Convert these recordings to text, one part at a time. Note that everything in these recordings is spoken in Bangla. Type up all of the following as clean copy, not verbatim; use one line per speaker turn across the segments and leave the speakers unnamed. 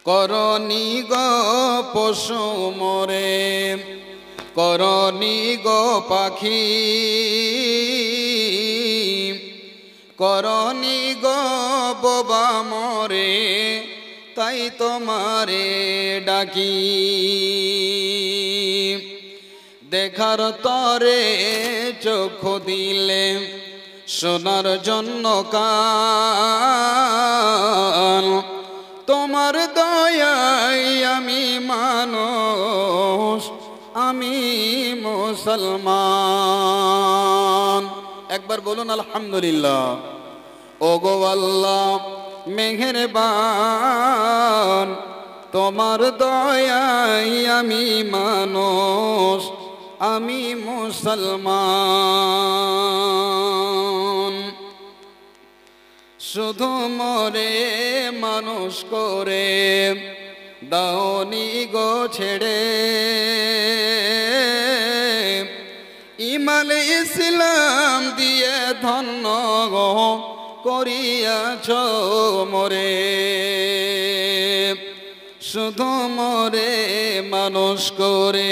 করনি গো পশু মরে, করনি গো পাখি, করনি গো বোবা মরে, তাই তোমারে ডাকি। দেখার তরে চোখ দিলে, শোনার জন্য কান, তোমার দয়ায় আমি মানুষ, আমি মুসলমান। একবার বলুন আলহামদুলিল্লাহ। ওগো আল্লাহ মেহেরবান, তোমার দয়ায় আমি মানুষ, আমি মুসলমান। শুধু মরে মানুষ করে দাওনি গো ছেড়ে, ঈমান ইসলাম দিয়ে ধন্য গো করিয়াছ মোরে। শুধু মরে মানুষ করে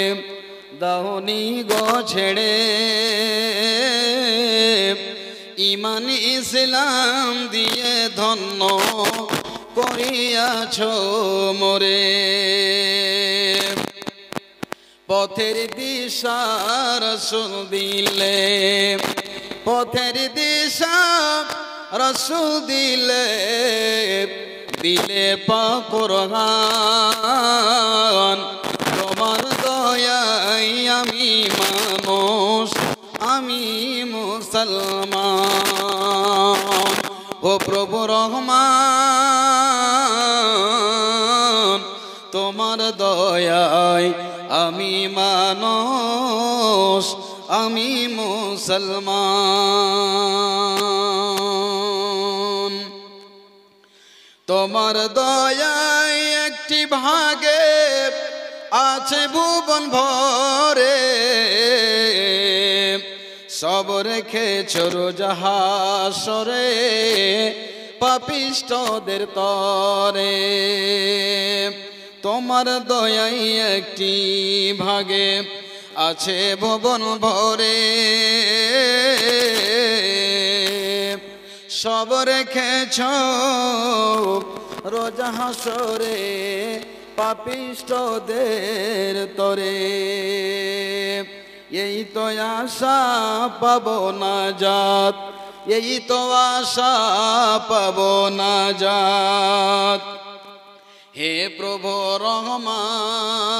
দাওনি গো ছেড়ে, ঈমান ইসলাম দিয়ে ধন্য করিয়াছ মোরে। পথের দিশা রাসূল দিলে, পথের দিশা রাসূল দিলে, দিলে পাক কোরআন। তোমার দয়ায় আমি মানুষ, আমি মুসলমান। ও প্রভু রহমান, তোমার দয়ায় আমি মানুষ, আমি মুসলমান। তোমার দয়ায় একটি ভাগে আছে ভুবন ভরে, সব রেখেছ রোজাহাসরে পাপিষ্ঠদের তরে। তোমার দয়ায় একটি ভাগে আছে ভুবন ভরে, সব রেখেছ রোজাহাসরে পাপিষ্ঠদের তরে। এই তো আশা পাবো না জাত, এই তো আশা পাবো না জাত। হে প্রভু রহমান,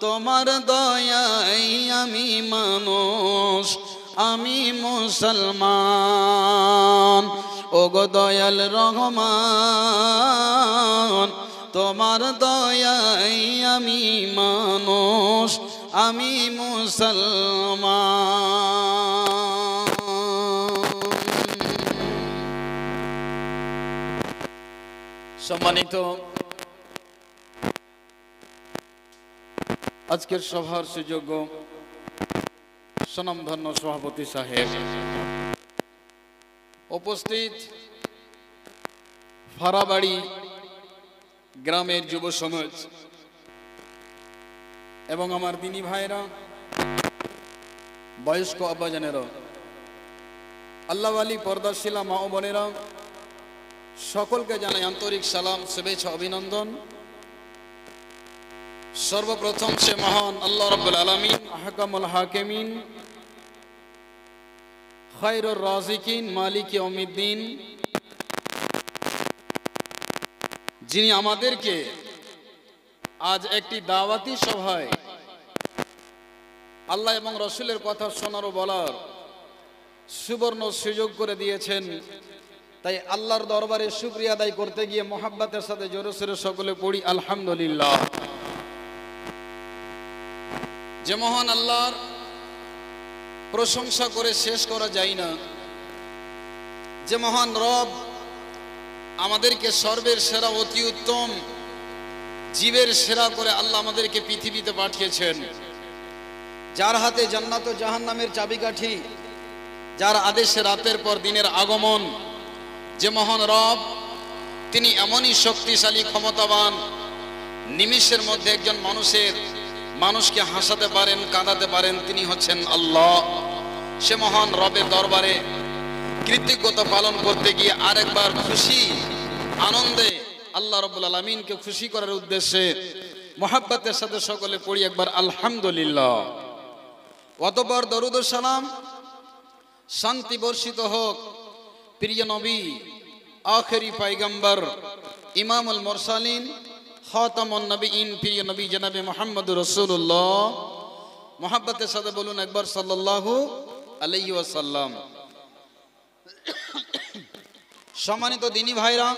তোমার দয়ায় আমি মানুষ, আমি মুসলমান। ওগো দয়াল রহমান, তোমার দয়ায় আমি মানুষ, আমি মুসলমান। সম্মানিত আজকের সভার সুযোগ্য স্বনামধন্য সভাপতি সাহেব, উপস্থিত ফারাবাড়ি গ্রামের যুব সমাজ এবং আমার দিনী ভাইরা, বয়স্ক আব্বাজানেরা, আল্লাহওয়ালি পর্দাশীলা মা ও বোনেরা, সকলকে জানাই আন্তরিক সালাম, শুভেচ্ছা, অভিনন্দন। সর্বপ্রথম সে মহান আল্লাহ রাব্বুল আলামিন, আহকামুল হাকিমিন, খায়রুর রাজিকিন, মালিক ইয়াউমিদ্দিন, যিনি আমাদেরকে আজ একটি দাওয়াতি সভায় আল্লাহ এবং রসুলের কথা শোনার ও বলার সুবর্ণ সুযোগ করে দিয়েছেন। তাই আল্লাহর দরবারে শুকরিয়া আদায় করতে গিয়ে মোহাব্বতের সাথে জোরে সোরে সকলে পড়ি আলহামদুলিল্লাহ। যে মহান আল্লাহর প্রশংসা করে শেষ করা যায় না, যে মহান রব আমাদেরকে সর্বের সেরা, অতি উত্তম জীবের সেরা করে আল্লাহ আমাদেরকে পৃথিবীতে পাঠিয়েছেন, যার হাতে জান্নাত ও জাহান্নামের চাবিকাঠি, যার আদেশে রাতের পর দিনের আগমন, যে মহান রব তিনি এমনই শক্তিশালী, ক্ষমতাবান, নিমিষের মধ্যে একজন মানুষকে হাসাতে পারেন, কাঁদাতে পারেন। তিনি হচ্ছেন আল্লাহ। সে মহান রবের দরবারে কৃতজ্ঞতা পালন করতে গিয়ে আরেকবার খুশি আনন্দে আল্লাহ রাব্বুল আলামিনকে খুশি করার উদ্দেশ্যে মহাব্বতের সাথে সকলে পড়ি একবার আলহামদুলিল্লাহ। অতঃপর দরুদ ও সালাম শান্তি বর্ষিত হোক প্রিয় নবী, আখেরি পয়গম্বর, ইমামুল মুরসালিন, খাতামুন নবীন, প্রিয় নবী জনাবে মুহাম্মদুর রাসূলুল্লাহ। মহাব্বতের সাথে বলুন একবার সাল্লাল্লাহু আলাইহি ওয়াসাল্লাম। সম্মানিত দিনী ভাইরা,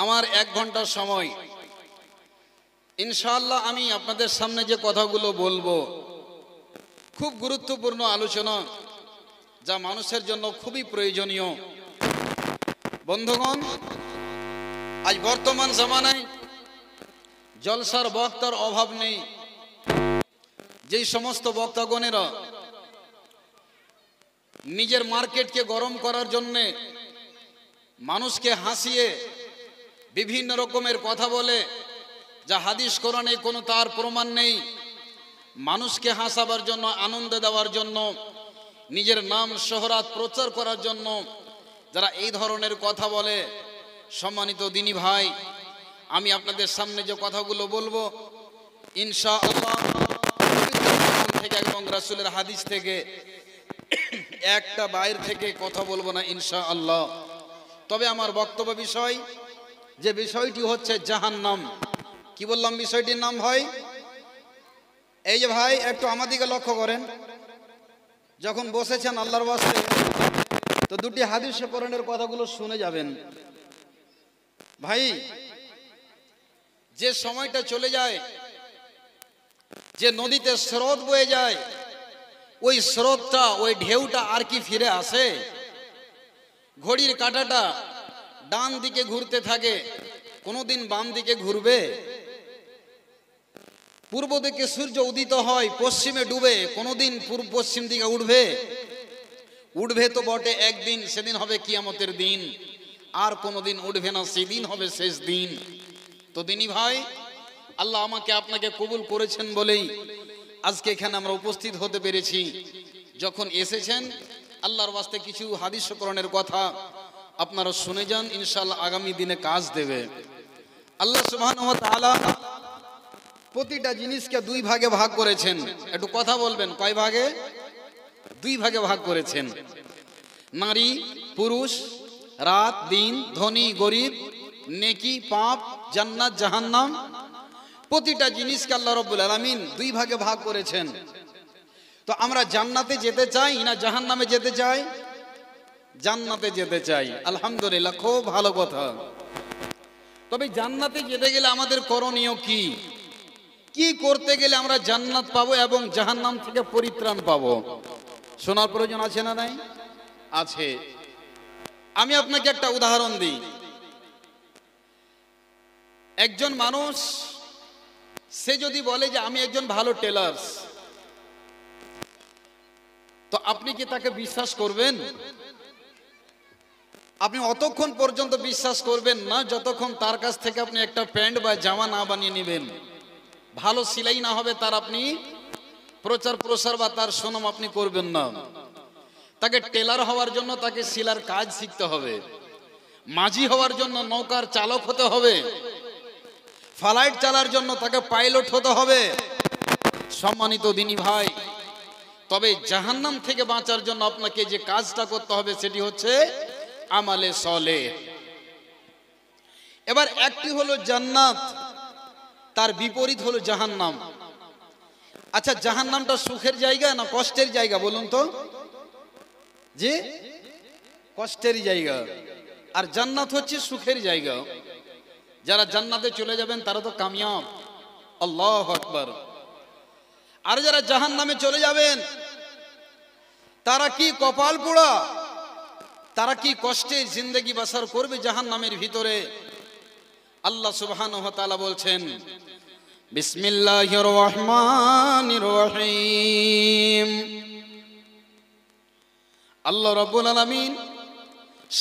আমার 1 ঘন্টার সময়, ইনশাআল্লাহ আমি আপনাদের সামনে যে কথাগুলো বলবো খুব গুরুত্বপূর্ণ আলোচনা, যা মানুষের জন্য খুবই প্রয়োজনীয়। বন্ধুগণ, আজ বর্তমান জামানায় জলসার বক্তার অভাব নেই। যেই সমস্ত বক্তাগণেরা নিজের মার্কেটকে গরম করার জন্যে মানুষকে হাসিয়ে বিভিন্ন রকমের কথা বলে, যা হাদিস কোরআনে কোনো তার প্রমাণ নেই, মানুষকে হাসাবার জন্য, আনন্দ দেওয়ার জন্য, নিজের নাম শোহরাত প্রচার করার জন্য যারা এই ধরনের কথা বলে, সম্মানিত দিনী ভাই, আমি আপনাদের সামনে যে কথাগুলো বলবো ইনশাআল্লাহ থেকে এবং রাসূলের হাদিস থেকে, একটা বাইরে থেকে কথা বলবো না ইনশাআল্লাহ। তবে আমার বক্তব্য বিষয়, যে বিষয়টি হচ্ছে জাহান্নাম। কি বললাম বিষয়টির নাম ভাই? এই যে ভাই একটু আমার দিকে লক্ষ্য করেন, যখন বসেছেন আল্লাহর ওয়াস্তে তো দুটি হাদিস কোরআনের কথাগুলো শুনে যাবেন। ভাই, যে সময়টা চলে যায়, যে নদীতে স্রোত বয়ে যায়, ওই স্রোতটা, ওই ঢেউটা আর কি ফিরে আসে? ঘড়ির কাঁটাটা ডান দিকে ঘুরতে থাকে, কোনোদিন বাম দিকে ঘুরবে? পূর্ব দিকে সূর্য উদিত হয়, পশ্চিমে ডুবে, কোনোদিন পূর্ব পশ্চিম দিকে উঠবে? উঠবে তো বটে একদিন, সেদিন হবে কিয়ামতের দিন। আর কোনোদিন উঠবে না, সেদিন হবে শেষ দিন। তো দিনী ভাই, আল্লাহ আমাকে আপনাকে কবুল করেছেন বলেই আজকে এখানে আমরা উপস্থিত হতে পেরেছি। যখন এসেছেন, আল্লাহর ওয়াস্তে কিছু হাদিস কোরআনের কথা আপনারা শুনে যান, ইনশাআল্লাহ আগামী দিনে কাজ দেবে। আল্লাহ সুবহানাহু ওয়া তাআলা প্রতিটা জিনিসকে 2 ভাগে ভাগ করেছেন। একটু কথা বলবেন, কয় ভাগে? 2 ভাগে ভাগ করেছেন। নারী পুরুষ, রাত দিন, ধনী গরিব, নেকি পাপ, জান্নাত জাহান্নাম, প্রতিটা জিনিসকে আল্লাহ রাব্বুল আলামিন 2 ভাগে ভাগ করেছেন। তো আমরা জান্নাতে যেতে চাই না জাহান্নামে যেতে চাই? জান্নাতে যেতে চাই। আলহামদুলিল্লাহ, খুব ভালো কথা। তবে জান্নাতে যেতে গেলে আমাদের করণীয় কি? কি করতে গেলে আমরা জান্নাত পাবো এবং জাহান্নাম থেকে পরিত্রাণ পাবো? শোনার প্রয়োজন আছে না নাই? আছে। আমি আপনাকে একটা উদাহরণ দিই। একজন মানুষ, সে যদি বলে যে আমি একজন ভালো টেলার, তো আপনি কি তাকে বিশ্বাস করবেন? আপনি অতক্ষণ পর্যন্ত বিশ্বাস করবেন না যতক্ষণ তার কাছ থেকে আপনি একটা প্যান্ট বা জামা না বানিয়ে নেবেন, ভালো সেলাই না হবে, তার আপনি প্রচার প্রসার বা তার সুনাম আপনি করবেন না। তাকে টেলার হওয়ার জন্য তাকে সেলার কাজ শিখতে হবে, মাঝি হওয়ার জন্য নৌকার চালক হতে হবে, ফ্লাইট চালার জন্য তাকে পাইলট হতে হবে। সম্মানিত দিনী ভাই, তবে জাহান্নাম থেকে বাঁচার জন্য আপনাকে যে কাজটা করতে হবে সেটি হচ্ছে আমালে সলেহ। এবার একটি হলো জান্নাত, তার বিপরীত হলো জাহান্নাম। আচ্ছা, জাহান্নামটা সুখের জায়গা না কষ্টের জায়গা বলুন তো? যে কষ্টের জায়গা, আর জান্নাত হচ্ছে সুখের জায়গা। যারা জান্নাতে চলে যাবেন তারা তো কামিয়াব, আল্লাহু আকবার। আর যারা জাহান্নামে চলে যাবেন তারা কি কপাল পোড়া, তারা কি কষ্টে জিন্দেগি বাসার করবে জাহান্নামের ভিতরে। আল্লাহ সুবহানাহু ওয়া তাআলা বলছেন, বিসমিল্লাহির রহমানির রহিম। আল্লাহ রাব্বুল আলামিন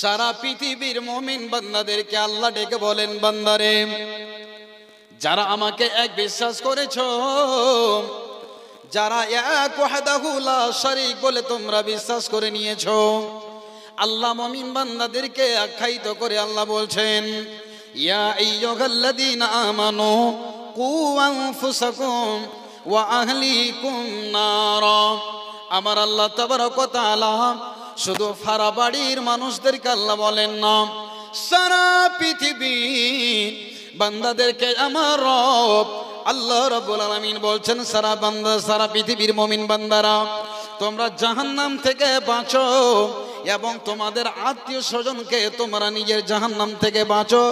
সারা পৃথিবীর মুমিন বান্দাদেরকে আল্লাহ ডেকে বলেন, বান্দারে যারা আমাকে এক বিশ্বাস করেছো, যারা এক ওয়াহদাহু লা শারীক বলে তোমরা বিশ্বাস করে নিয়েছো, আল্লাহ মুমিন বান্দাদেরকে আখ্যায়িত করে আল্লাহ বলছেন, ইয়া আইয়ুহাল্লাযীনা আমানু কু আনফুসাকুম ওয়া আহলিকুম নারা। আমার আল্লাহ তাবারক ওয়া তাআলা শুধু ফারা বাড়ির মানুষদেরকে আল্লাহ বলেন না, সারা পৃথিবীর বান্দাদেরকে আমার রব আল্লাহ রাব্বুল আলামিন বলছেন, সারা বান্দা, সারা পৃথিবীর মুমিন বান্দারা তোমরা জাহান্নাম থেকে বাঁচো এবং তোমাদের আত্মীয় স্বজনকে তোমরা নিজের জাহান্নাম থেকে বাঁচো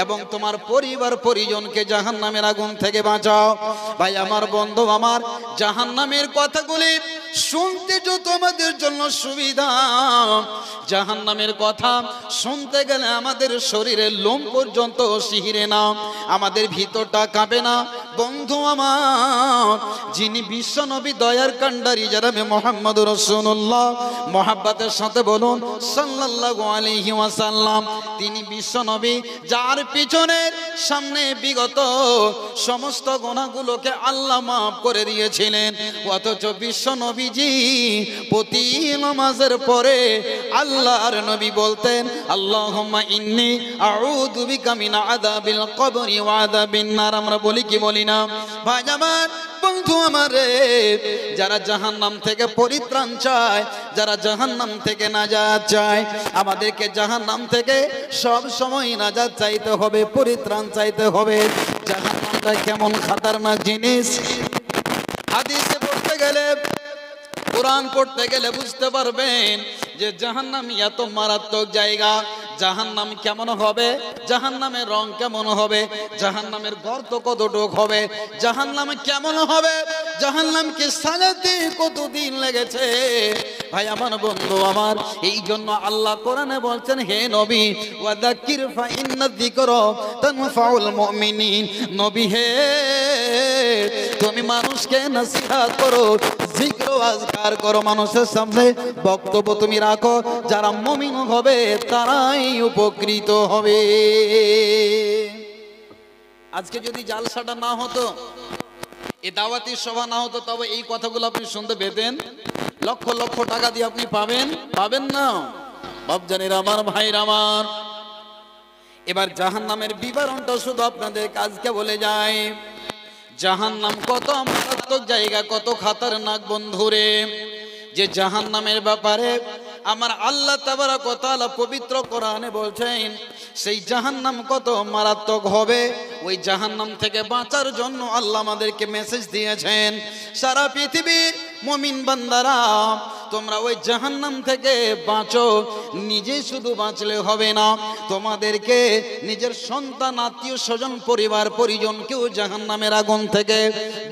এবং তোমার পরিবার পরিজনকে জাহান্নামের আগুন থেকে বাঁচাও। ভাই আমার, বন্ধু আমার, জাহান্নামের কথাগুলি শুনতে যত আমাদের জন্য সুবিধা, জাহান্নামের কথা শুনতে গেলে আমাদের শরীরের লোম পর্যন্ত শিহরে না, আমাদের ভিতরটা কাঁপে না। বন্ধু আমার, যিনি বিশ্বনবী দয়ার কান্ডারি জনাবে মুহাম্মদুর রাসূলুল্লাহ, মহাব্বতের সাথে বলুন সাল্লাল্লাহু আলাইহি ওয়াসাল্লাম, তিনি বিশ্বনবী যার পিছনের সামনে বিগত সমস্ত গুনাহগুলোকে আল্লাহ মাফ করে দিয়েছিলেন। অথচ বিশ্বনবীজি প্রতি নামাজের পরে আল্লাহর নবী বলতেন, আল্লাহুম্মা ইন্নী আউযু বিকা মিন আযাবিল কবরি ওয়া আযাবিন নার। আমরা বলি কি বলি না? ভাই আমার, বন্ধু আমার, যারা জাহান্নাম থেকে পরিত্রাণ চায়, যারা জাহান্নাম থেকে নাজাত চায়, আমাদেরকে জাহান্নাম থেকে সব সময় নাজাত চাইতে হবে, পরিত্রাণ চাইতে হবে। জাহান্নামটা কেমন খতরনাক জিনিস, হাদিসে পড়তে গেলে, কোরআন পড়তে গেলে বুঝতে পারবেন যে জাহান্নাম এত মারাত্মক জায়গা। জাহান্নাম কেমন হবে, জাহান্নামের রং কেমন হবে, জাহান্নামের গর্ত কতটুক হবে, জাহান্নাম কেমন হবে, জাহান্নামকে সাজাতে কতদিন লেগেছে। ভাই আমার, বন্ধু আমার, এই জন্য আল্লাহ কোরআনে বলছেন, হে নবী ওয়াযাক্কির ফা ইন্না যিকরা তানফাউল মুমিনিন। নবী হে, তুমি মানুষকে নসিহত করো, জিক্র আজকার করো, মানুষের সামনে বক্তব্য তুমি রাখো, যারা মুমিন হবে তারাই উপকৃত হবে। আজকে যদি জালসাটা না হতো, এই দাওয়াতি সভা না হতো, তবে এই কথাগুলো আপনি শুনতে পেতেন। লক্ষ লক্ষ টাকা দিয়ে আপনি পাবেন না। বাপজানেরা আমার, ভাইরা আমার, এবার জাহান্নামের বিবরণটা শুধু আপনাদের কাজকে বলে যায়। জাহান্নাম কত মারাত্মক জায়গা, কত খতরনাক বন্ধুরে, যে জাহান্নামের ব্যাপারে আমার আল্লাহ তাবারক ওয়া তাআলা পবিত্র কোরআনে বলছেন, সেই জাহান্নাম কত মারাত্মক হবে। ওই জাহান্নাম থেকে বাঁচার জন্য আল্লাহ আমাদেরকে মেসেজ দিয়েছেন, সারা পৃথিবীর মুমিন বান্দারা তোমরা ওই জাহান্নাম থেকে বাঁচো। নিজে শুধু বাঁচলে হবে না, তোমাদেরকে নিজের সন্তান, আত্মীয় স্বজন, পরিবার পরিজনকেও জাহান্নামের আগুন থেকে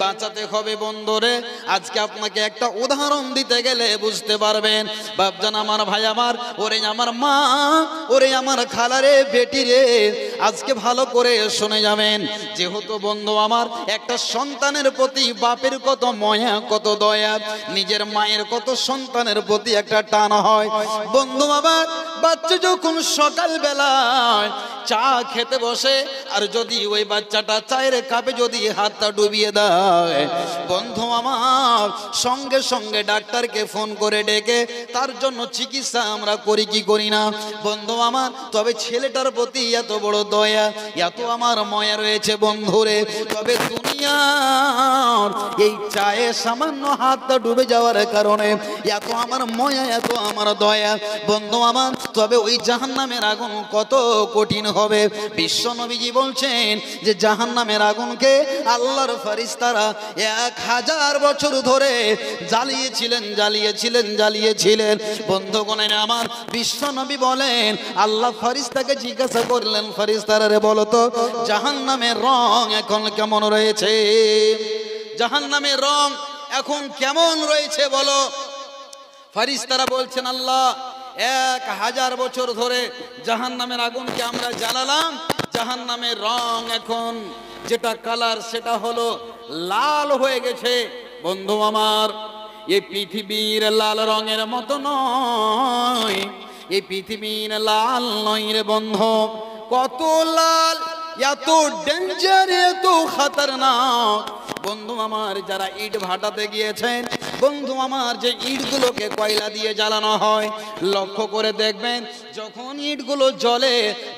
বাঁচাতে হবে। বন্ধুরে, আজকে আপনাকে একটা উদাহরণ দিতে গেলে বুঝতে পারবেন। বাপজান আমার, ভাই আমার, ওরে আমার মা, ওরে আমার খালারে, বেটি রে, আজকে ভালো করে শুনে যাবেন। যেহেতু বন্ধু আমার, একটা সন্তানের প্রতি বাপের কত মায়া, কত দয়া, নিজের মায়ের কত সন্তানের প্রতি একটা টান হয়। বন্ধু আমার, বাচ্চা যখন সকাল বেলায় চা খেতে বসে, আর যদি ওই বাচ্চাটা চায়ের কাপে যদি হাতটা ডুবিয়ে দেয়, বন্ধু আমার, সঙ্গে সঙ্গে ডাক্তারকে ফোন করে ডেকে তার জন্য চিকিৎসা আমরা করি কি করি না? বন্ধু আমার, তবে ছেলেটার প্রতি এত বড় দয়া, এত আমার মায়া রয়েছে বন্ধুরে। তবে দুনিয়ার এই চায়ে সামান্য হাতটা ডুবে যাওয়ার কারণে এত আমার মায়া, এত আমার দয়া বন্ধু আমার। তবে ওই জাহান্নামের আগুন কত কঠিন হবে। বিশ্ব নবীজি বলছেন যে জাহান্নামের আগুনকে আল্লাহর ফেরেশতারা 1000 বছর ধরে জ্বালিয়েছিলেন। বন্ধুগণ আমার, বিশ্ব নবী বলেন, আল্লাহ ফেরেশতাকে জিজ্ঞাসা করলেন, ফেরেশতারা রে বলো তো, জাহান্নামের রং এখন কেমন রয়েছে? জাহান্নামের রং এখন কেমন রয়েছে বলো? ফেরেশতারা বলছেন, আল্লাহ 1000 বছর ধরে জাহান্নামের আগুনকে আমরা জ্বালালাম, জাহান্নামের রং এখন যেটা কালার সেটা হলো লাল হয়ে গেছে। বন্ধু আমার, এই পৃথিবীর লাল রঙের মতো নয়, এই পৃথিবীর লাল নয় রে বন্ধু, কত লাল, এত ডেঞ্জার, এত খতরনাক। বন্ধু আমার, যারা ইট ভাটাতে গিয়েছেন, বন্ধু আমার, যে ইটগুলোকে কয়লা দিয়ে জ্বালানো হয়, লক্ষ্য করে দেখবেন যখন ইটগুলো জ্বলে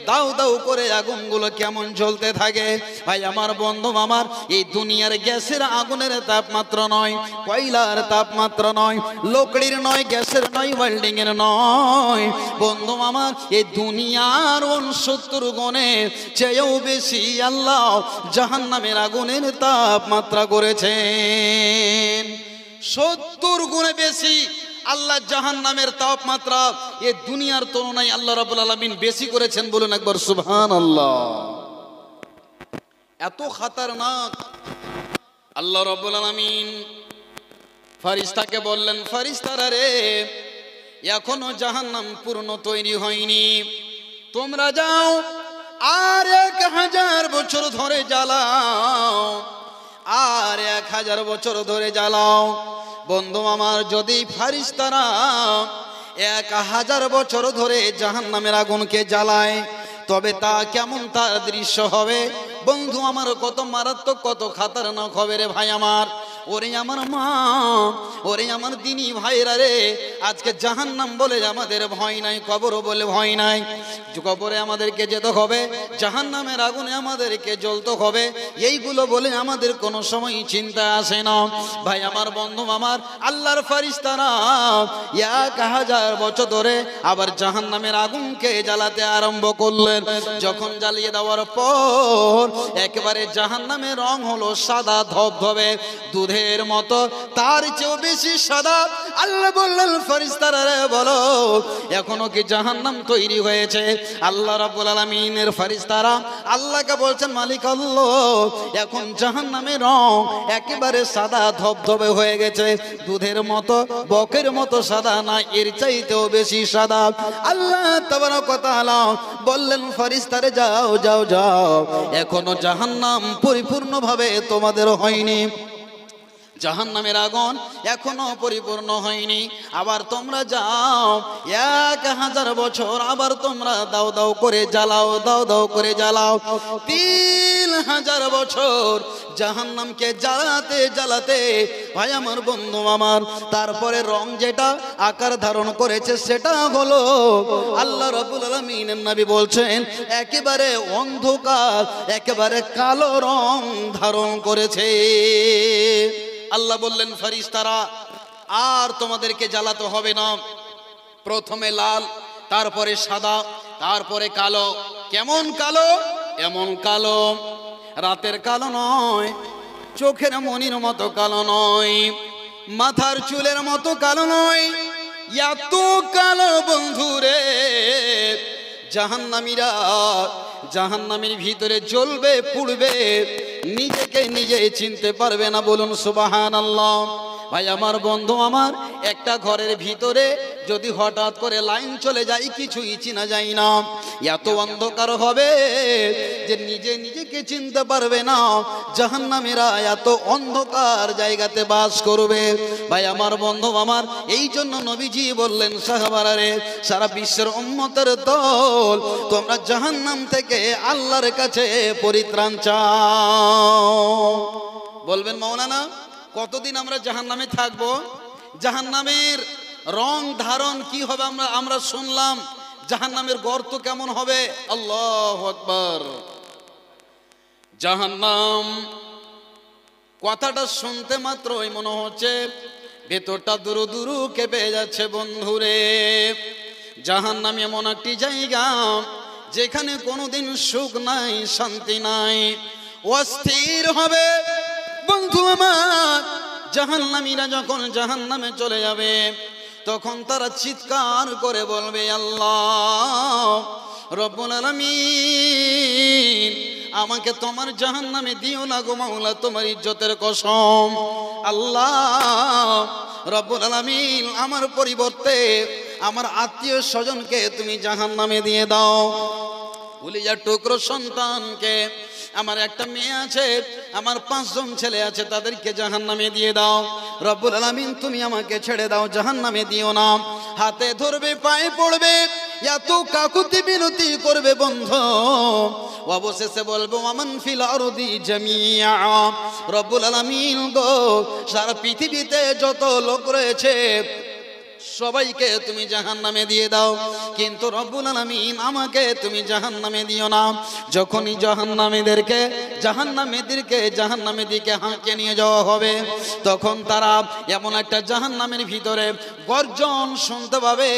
দাউ দাউ করে আগুনগুলো কেমন জ্বলতে থাকে। ভাই আমার, বন্ধু আমার, এই দুনিয়ার গ্যাসের আগুনের তাপমাত্রা নয়, কয়লার তাপমাত্রা নয়, লকড়ির নয়, গ্যাসের নয়, ওয়েল্ডিং এর নয়, বন্ধু আমার, এই দুনিয়ার 69 গুণে চেয়েও বেশি আল্লাহ জাহান্নামের আগুনের তাপমাত্রা করেছেন। 70 গুণে বেশি আল্লাহ জাহান্নামের তাপমাত্রা এই দুনিয়ার তুলনায় আল্লাহ রাব্বুল আলামিন বেশি করেছেন। বলুন একবার সুবহানাল্লাহ। এত খতরনাক। আল্লাহ রাব্বুল আলামিন ফেরেশতাকে বললেন, ফেরেশতারা রে, এখনো জাহান্নাম পূর্ণ তৈরি হয়নি, তোমরা যাও আর 1000 বছর ধরে জ্বালাও, আর 1000 বছর ধরে জ্বালাও। বন্ধু আমার, যদি ফেরেশতারা 1000 বছর ধরে জাহান্নামের আগুনকে জ্বালায়, তবে তা কেমন তার দৃশ্য হবে বন্ধু আমার, কত মারাত্মক, কত খতরনাক হবে রে ভাই আমার। ওরে আমার মা, ওরে আমার দিনী ভাইরা রে, আজকে জাহান্নাম বলে আমাদের ভয় নাই, কবর বলে ভয় নাই। কবরে আমাদেরকে যেতে হবে, জাহান্নামের আগুনে আমাদেরকে জ্বলতে হবে, এইগুলো বলে আমাদের কোনো সময় চিন্তা আসে না। ভাই আমার, বন্ধু আমার, আল্লাহর ফেরেশতারা 1000 বছর ধরে আবার জাহান্নামের আগুনকে জ্বালাতে আরম্ভ করলেন। যখন জ্বালিয়ে দেওয়ার পর একেবারে জাহান্নামের রং হলো সাদা ধবধবে দুধের মতো, তার চেয়েও বেশি সাদা। আল্লাহ বললেন, ফেরেশতারা রে বলো, এখনো কি জাহান্নাম তৈরি হয়েছে? আল্লাহ রাব্বুল আলামিনের ফেরেশতারা আল্লাহকে বলছেন, মালিক আল্লাহ, এখন জাহান্নামের রং একেবারে সাদা ধবধবে হয়ে গেছে, দুধের মতো, বকের মতো সাদা না, এর চাইতেও বেশি সাদা। আল্লাহ তাবারক ওয়া তাআলা বললেন, ফেরেশতারা যাও যাও যাও, এখনো জাহান্নাম পরিপূর্ণভাবে তোমাদের হয়নি, জাহান্নামের আগুন এখনো পরিপূর্ণ হয়নি, আবার তোমরা যাও 1000 বছর আবার তোমরা দাও দাও করে জ্বালাও, দাও দাও করে জ্বালাও। 3000 বছর জাহান্নামকে জ্বালাতে জ্বালাতে ভাই আমার, বন্ধু আমার, তারপরে রং যেটা আকার ধারণ করেছে সেটা হলো, আল্লাহ রাব্বুল আলামিনের নবী বলছেন, একেবারে অন্ধকার, একেবারে কালো রং ধারণ করেছে। আল্লাহ বললেন, ফেরেশতারা আর তোমাদেরকে জ্বালাতে হবে না, প্রথমে লাল, তারপরে সাদা, তারপরে কালো। কেমন কালো? এমন কালো, রাতের কালো নয়, চোখের মনির মতো কালো নয়, মাথার চুলের মতো কালো নয়, এত কালো বন্ধুরে, জাহান্নামীরা জাহান্নামের ভিতরে জ্বলবে, পুড়বে, নিজেকে নিজে চিনতে পারবে না। বলুন সুবহানাল্লাহ। ভাই আমার, বন্ধু আমার, একটা ঘরের ভিতরে যদি হঠাৎ করে লাইন চলে যায়, কিছুই চিনা যায় না, এত অন্ধকার হবে যে নিজে নিজেকে চিনতে পারবে না। জাহান্নামীরা এত অন্ধকার জায়গাতে বাস করবে। ভাই আমার, বন্ধু আমার, এই জন্য নবীজি বললেন, সাহাবারা রে, সারা বিশ্বের উম্মতের দল, তোমরা জাহান্নাম থেকে আল্লাহর কাছে পরিত্রাণ চাও। বলবেন, মাওলানা কতদিন আমরা জাহান্নামে থাকবো? জাহান্নামের রং ধারণ কি হবে আমরা শুনলাম, জাহান্নামের গর্ত কেমন হবে। আল্লাহু আকবার। জাহান্নাম কথাটা শুনতে মাত্রই মনে হচ্ছে ভেতরটা দুরু দুরু কেঁপে যাচ্ছে বন্ধুরে। জাহান্নাম এমন একটি জায়গা যেখানে কোনোদিন সুখ নাই, শান্তি নাই, অস্থির হবে বন্ধু আমার। জাহান্নামীরা যখন জাহান্নামে চলে যাবে, তখন তারা চিৎকার করে বলবে, আল্লাহ রব্বুল আলামিন, আমাকে তোমার জাহান্নামে দিও না গো মাওলা, তোমার ইজ্জতের কসম। আল্লাহ রব্বুল আলামিন, আমার পরিবর্তে আমার আত্মীয় স্বজনকে তুমি জাহান্নামে দিয়ে দাও। কলিজার টুকরো সন্তানকে, আমার একটা মেয়ে আছে, আমার 5 জন ছেলে আছে, তাদেরকে জাহান্নামে দিয়ে দাও। রব্বুল আলামিন তুমি আমাকে ছেড়ে দাও, জাহান্নামে দিও না। হাতে ধরবে, পায়ে পড়বে, এত কাকুতি বিনতি করবে বন্ধু, অবশেষে বলবো আমান ফিল আরদি জামিয়া। রব্বুল আলামিন গো, সারা পৃথিবীতে যত লোক রয়েছে সবাইকে তুমি জাহান্নামে দিয়ে দাও, কিন্তু রব্বুল আলামিন আমাকে তুমি জাহান্নামে দিও না। যখনই জাহান্নামীদেরকে জাহান্নামের দিকে হাঁকে নিয়ে যাওয়া হবে, তখন তারা এমন একটা জাহান্নামের ভিতরে গর্জন শুনতে পাবে,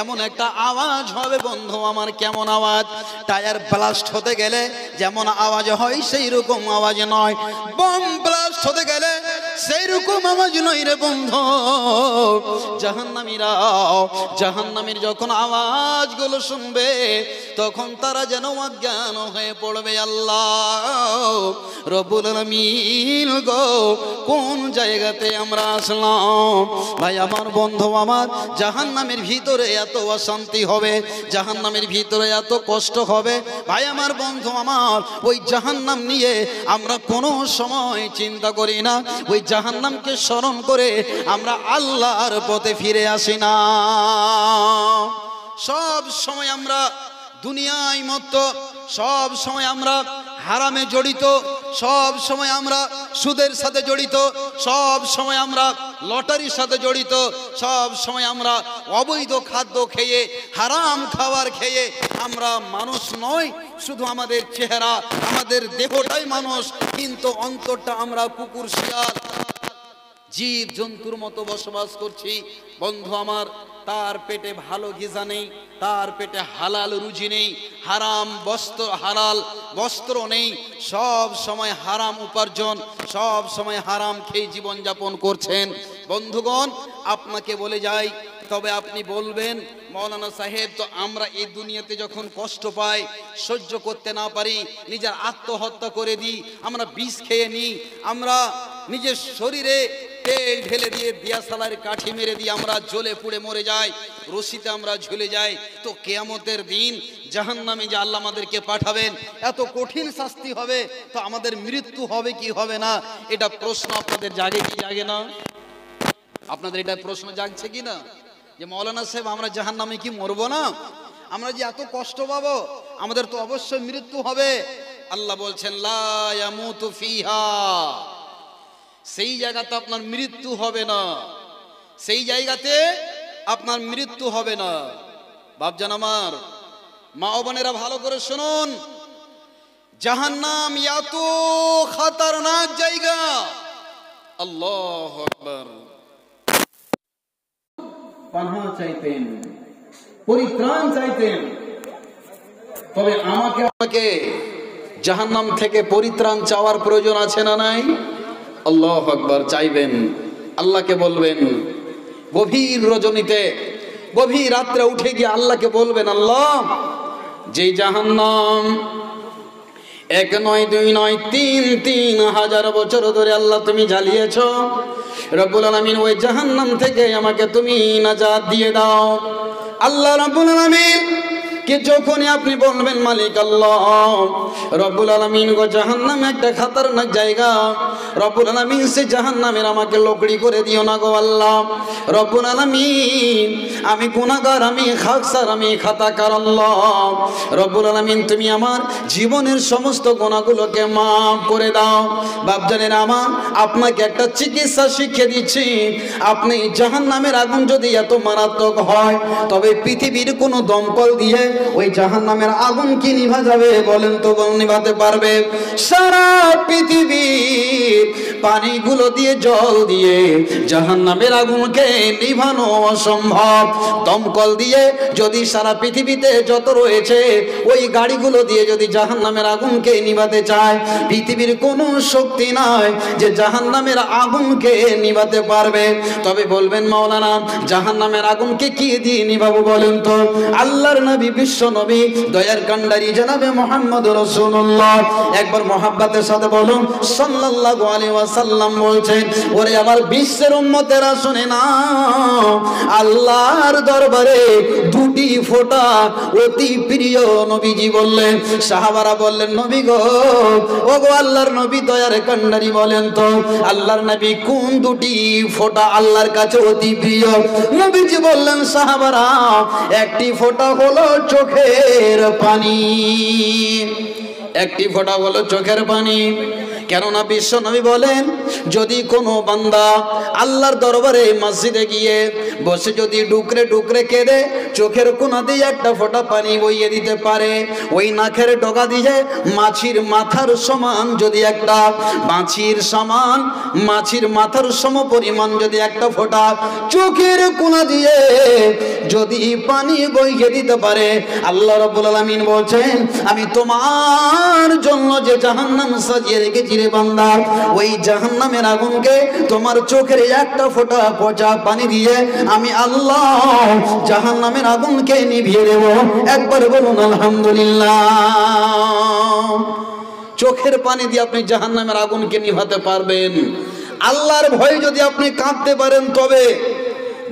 এমন একটা আওয়াজ হবে বন্ধু আমার। কেমন আওয়াজ? টায়ার ব্লাস্ট হতে গেলে যেমন আওয়াজ হয় সেই রকম আওয়াজ নয়, বম ব্লাস্ট হতে গেলে সেই রকম আওয়াজ নয় রে বন্ধু। জাহান্নামীর যখন আওয়াজগুলো শুনবে, তখন তারা যেন অজ্ঞান হয়ে পড়বে। আল্লাহ রব্বুল আলামিন গো, কোন জায়গাতে আমরা আসলাম? ভাই আমার, বন্ধু আমার, জাহান্নামের ভিতরে এত অশান্তি হবে, জাহান্নামের ভিতরে এত কষ্ট হবে। ভাই আমার, বন্ধু আমার, ওই জাহান্নাম নিয়ে আমরা কোনো সময় চিন্তা করি না, ওই জাহান্নামকে স্মরণ করে আমরা আল্লাহর পথে ফিরে আসি না। সব সময় আমরা দুনিয়ায় মত্ত, সব সময় আমরা হারামে জড়িত, সব সময় আমরা সুদের সাথে জড়িত, সব সময় আমরা লটারির সাথে জড়িত, সব সময় আমরা অবৈধ খাদ্য খেয়ে, হারাম খাবার খেয়ে আমরা মানুষ নয়, শুধু আমাদের চেহারা, আমাদের দেহটাই মানুষ, কিন্তু অন্তরটা আমরা কুকুর, শিয়াল, জীব জন্তুর মতো বসবাস করছি। বন্ধু আমার, তার পেটে ভালো গিজা নেই, তার পেটে হালাল রুজি নেই, হারাম বস্ত্র নেই, সব সময় হারাম উপার্জন, সব সময় হারাম খেয়ে জীবন যাপন করছেন। বন্ধুগণ, আপনাকে বলে যাই, তবে আপনি বলবেন মৌলানা সাহেব, তো আমরা এই দুনিয়াতে যখন কষ্ট পাই, সহ্য করতে না পারি, নিজের আত্মহত্যা করে দিই, আমরা বিষ খেয়ে নিই, আমরা নিজের শরীরে তেল ঢেলে দিয়ে দিয়াশালার কাঠি মেরে দিয়ে আমরা জ্বলে পুড়ে মরে যাই, রশিতে আমরা ঝুলে যাই, তো কিয়ামতের দিন জাহান্নামে যে আল্লাহ আমাদেরকে পাঠাবেন, এত কঠিন শাস্তি হবে, তো আমাদের মৃত্যু হবে কি হবে না? এটা প্রশ্ন আপনাদের জাগে কি জাগে না? আপনাদের এটা প্রশ্ন জাগছে কি না, যে মৌলানা সাহেব আমরা জাহান্নামে কি মরবো না? আমরা যে এত কষ্ট পাবো, আমাদের তো অবশ্যই মৃত্যু হবে। আল্লাহ বলছেন লা ইয়ামুতু ফিহা, সেই জায়গাতে আপনার মৃত্যু হবে না, সেই জায়গাতে আপনার মৃত্যু হবে না। বাপজান আমার, মা ও বোনেরা ভালো করে শুনুন, জাহান্নাম এত খতরনাক জায়গা। আল্লাহু আকবার। পানাহ চাইতেন, পরিত্রাণ চাইতেন, তবে আমাকে জাহান্নাম থেকে পরিত্রাণ চাওয়ার প্রয়োজন আছে না নাই? আল্লাহু আকবার। চাইবেন, আল্লাহকে বলবেন, গভীর রজনীতে, গভীর রাত্রে উঠে গিয়ে আল্লাহকে বলবেন, আল্লাহ, যেই জাহান্নাম 1 নয় 2 নয় 3,000 বছর ধরে আল্লাহ তুমি জ্বালিয়েছ, রব্বুল আলামিন ওই জাহান্নাম থেকে আমাকে তুমি নাজাত দিয়ে দাও। আল্লাহ রব্বুল আলামিন কে যখনই আপনি বলবেন মালিক আল্লাহ, রব্বুল আলামিন গো, জাহান্নাম একটা খতরনাক জায়গা, রব্বুল আলামিন সে জাহান্নামের আমাকে লকড়ি করে দিও না গো আল্লাহ। রব্বুল আলামিন আমি গুনাহগার, আমি খাকসার, আমি খাতাকার আল্লাহ। রব্বুল আলামিন তুমি আমার জীবনের সমস্ত গুনাহগুলোকে মাফ করে দাও। বাপজানেরা আমার, আপনাকে একটা চিকিৎসা শিখিয়ে দিচ্ছি। আপনি জাহান্নামের আগুন যদি এত মারাত্মক হয়, তবে পৃথিবীর কোনো দমকল দিয়ে ওই জাহান্নামের আগুন কি নিভা যাবে? বলেন তো, নিভাতে পারবে? সারা পৃথিবীর পানিগুলো দিয়ে, জল দিয়ে জাহান্নামের আগুনকে নিভানো অসম্ভব। দমকল দিয়ে যদি সারা পৃথিবীতে যত রয়েছে ওই গাড়িগুলো দিয়ে যদি জাহান্নামের আগুনকে নিভাতে চায়, পৃথিবীর কোনো শক্তি নাই যে জাহান্নামের আগুনকে নিভাতে পারবে। তবে বলবেন মাওলানা, জাহান্নামের আগুনকে কি দিয়ে নিভাবো বলেন তো? আল্লাহর নবী বিশ্ব নবী দয়ার কান্ডারি জনাবে মুহাম্মদ রাসূলুল্লাহ। একবার মুহাব্বতের সাথে বলুন সাল্লাল্লাহু আলাইহি ওয়াসাল্লাম বলছেন, ওরে আমার বিশ্বের উম্মতেরা শুনে নাও, আল্লাহর দরবারে দুটি ফোঁটা অতি প্রিয়। নবীজি বললেন, সাহাবারা বললেন, নবী গো, ও গো আল্লাহর নবী দয়ার কান্ডারি বলেন তো আল্লাহর নবী কোন দুটি ফোঁটা আল্লাহর কাছে অতি প্রিয়? নবীজি বললেন, সাহাবারা, একটি ফোঁটা হলো চোখের পানি, একটি ফোঁটা হলো চোখের পানি। কেননা বিশ্ব নবী বলেন, যদি কোনো বান্দা আল্লাহর দরবারে মসজিদে গিয়ে বসে যদি ডুকরে ডুকরে কেঁদে চোখের কোনা দিয়ে একটা ফোঁটা পানি বইয়ে দিতে পারে, ওই নাকের ডগা দিয়ে মাছির মাথার সমান যদি একটা মাছির মাথার সম পরিমাণ যদি একটা ফোঁটা চোখের কোনা দিয়ে যদি পানি বইয়ে দিতে পারে, আল্লাহ রাব্বুল আলামিন বলছেন, আমি তোমার জন্য যে জাহান্নাম সাজিয়ে রেখেছি রে বান্দা, ওই জাহান্নামের আগুনকে তোমার চোখের একটা ফোঁটা পচা পানি দিয়ে আমি আল্লাহ জাহান্নামের আগুনকে নিভিয়ে দেব। একবার বলুন আলহামদুলিল্লাহ। চোখের পানি দিয়ে আপনি জাহান্নামের আগুনকে নিভাতে পারবেন। আল্লাহর ভয়ে যদি আপনি কাঁদতে পারেন তবে।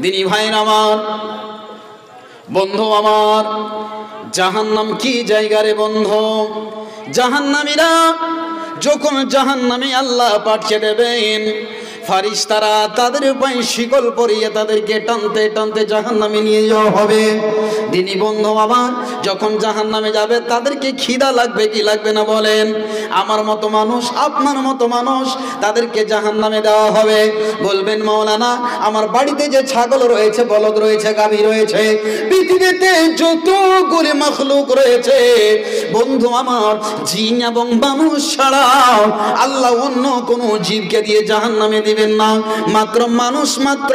দিনী ভাইরা আমার, বন্ধু আমার, জাহান্নাম কি জায়গা রে বন্ধু? জাহান্নামীরা যখন জাহান্নামে আল্লাহ পাঠিয়ে দেবেন, ফারিস্তারা তাদের পায়ে শিকল পরিয়ে তাদেরকে টানতে টানতে জাহান্নামে নিয়ে যাওয়া হবে। দিনী বন্ধু আমার, যখন জাহান্নামে যাবে তাদেরকে খিদা লাগবে কি লাগবে না বলেন? আমার মতো মানুষ, আপনার মতো মানুষ, তাদেরকে জাহান্নামে দেওয়া হবে। বলবেন, মাওলানা, আমার বাড়িতে যে ছাগল রয়েছে, বলদ রয়েছে, গাভী রয়েছে, পৃথিবীতে যতগুলি মাখলুক রয়েছে বন্ধু আমার, জিন এবং মানুষ ছাড়াও আল্লাহ অন্য কোনো জীবকে দিয়ে জাহান্নামে দিবেন না। মাত্র মানুষ মাত্র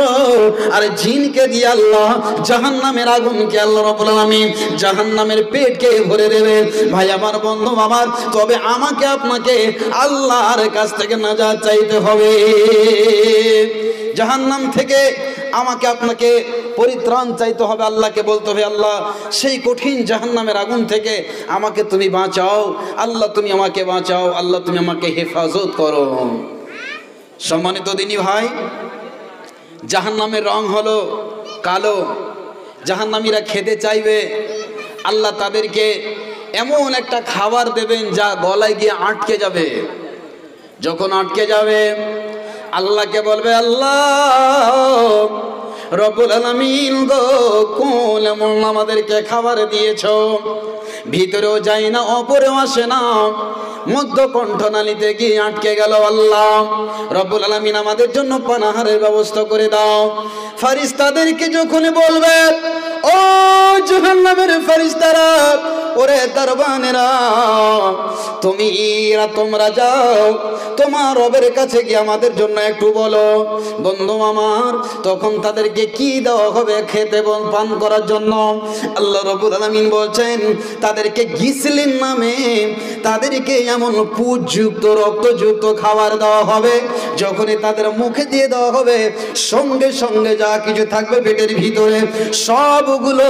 আর জিনকে দিয়ে আল্লাহ জাহান্নামের আগুনকে আল্লাহ রাব্বুল আলামিন জাহান্নামের পেটকে ভরে দেবে। ভাই আমার, বন্ধু আমার, তবে আমাকে আপনাকে আল্লাহর কাছ থেকে নাজাত চাইতে হবে। জাহান্নাম থেকে আমাকে আপনাকে পরিত্রাণ চাইতে হবে। আল্লাহকে বলতে হবে, আল্লাহ সেই কঠিন জাহান্নামের আগুন থেকে আমাকে তুমি বাঁচাও। আল্লাহ তুমি আমাকে বাঁচাও, আল্লাহ তুমি আমাকে হেফাজত করো। সম্মানিত দিনী ভাই, জাহান্নামের রং হলো কালো। জাহান্নামীরা খেতে চাইবে, আল্লাহ তাদেরকে এমন একটা খাবার দেবেন যা গলায় গিয়ে আটকে যাবে। যখন আটকে যাবে, আল্লাহকে বলবে, আল্লাহ রব্বুল আলামিন গো, কোন এমন আমাদেরকে খাবার দিয়েছো, ভিতরেও যায় না, অপরেও আসে না, মধ্য কণ্ঠনালীতে গিয়ে আটকে গেল। আল্লাহ রব্বুল আলামিন আমাদের জন্য পানাহারের ব্যবস্থা করে দাও। ফারিস্তাদেরকে যখন বলবে, ও জাহান্নামের ফারিস্তারা, ওরে দরবানেরা, তোমরা যাও তোমার রবের কাছে গিয়ে আমাদের জন্য একটু বলো। বন্ধু আমার, তখন তাদেরকে কি দেওয়া হবে খেতে পান করার জন্য? আল্লাহ রাব্বুল আলামিন বলছেন, তাদেরকে গিসলিন নামে তাদেরকে এমন পুজযুক্ত রক্তযুক্ত খাবার দেওয়া হবে, যখনই তাদের মুখে দিয়ে দেওয়া হবে সঙ্গে সঙ্গে যা কিছু থাকবে পেটের ভিতরে সবগুলো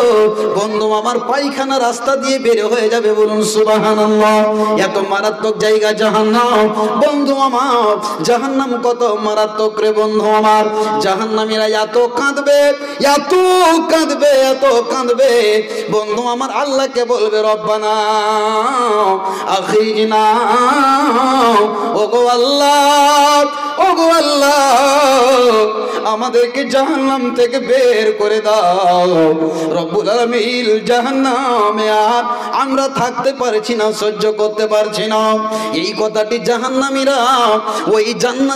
বন্ধু আমার পায়খানা রাস্তা দিয়ে বের হয়ে যাবে। বলুন সুবহানাল্লাহ। এত মারাত্মক জায়গা জাহান্নাম। বন্ধু আমার, জাহান্নাম কত মারাত্মক রে বন্ধু আমার। জাহান্নামীরা এত কাঁদবে, এত কাঁদবে, এত কাঁদবে বন্ধু আমার, আল্লাহকে বলবে, রব্বানা আখিরিনা, ওগো আল্লাহ, ওগো আল্লাহ, আমাদেরকে জাহান্নাম থেকে বের করে দাও। রব্বুল আলামিন, জাহান্নামে আর আমরা থাকতে পারছি না, সহ্য করতে পারছি না। এই কথাটি জাহান্নামীরা, ওই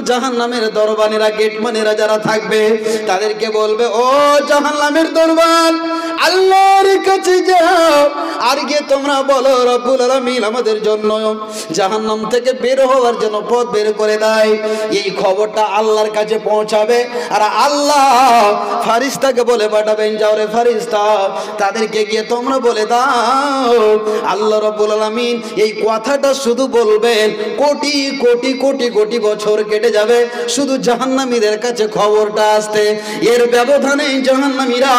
জাহান্নামের দরবানেরা, গেটমানেরা যারা থাকবে তাদেরকে বলবে, ও জাহান্নামের দরবার, আল্লাহর কাছে যাও, আর গিয়ে তোমরা বলো রব্বুল আলামিন আমাদের জন্য জাহান্নাম থেকে বের হওয়ার জন্য পথ বের করে দেয়। এই খবরটা আল্লাহর কাছে পৌঁছাবে, আর আল্লাহ ফারিস্তাকে বলে পাঠাবেন, যাও রে ফারিস্তা, তাদেরকে গিয়ে তোমরা বলে দাও আল্লাহ রাব্বুল আলামিন এই কথাটা শুধু বলবেন, কোটি কোটি কোটি কোটি বছর কেটে যাবে শুধু জাহান্নামীদের কাছে খবরটা আসতে। এর ব্যবধানে জাহান্নামীরা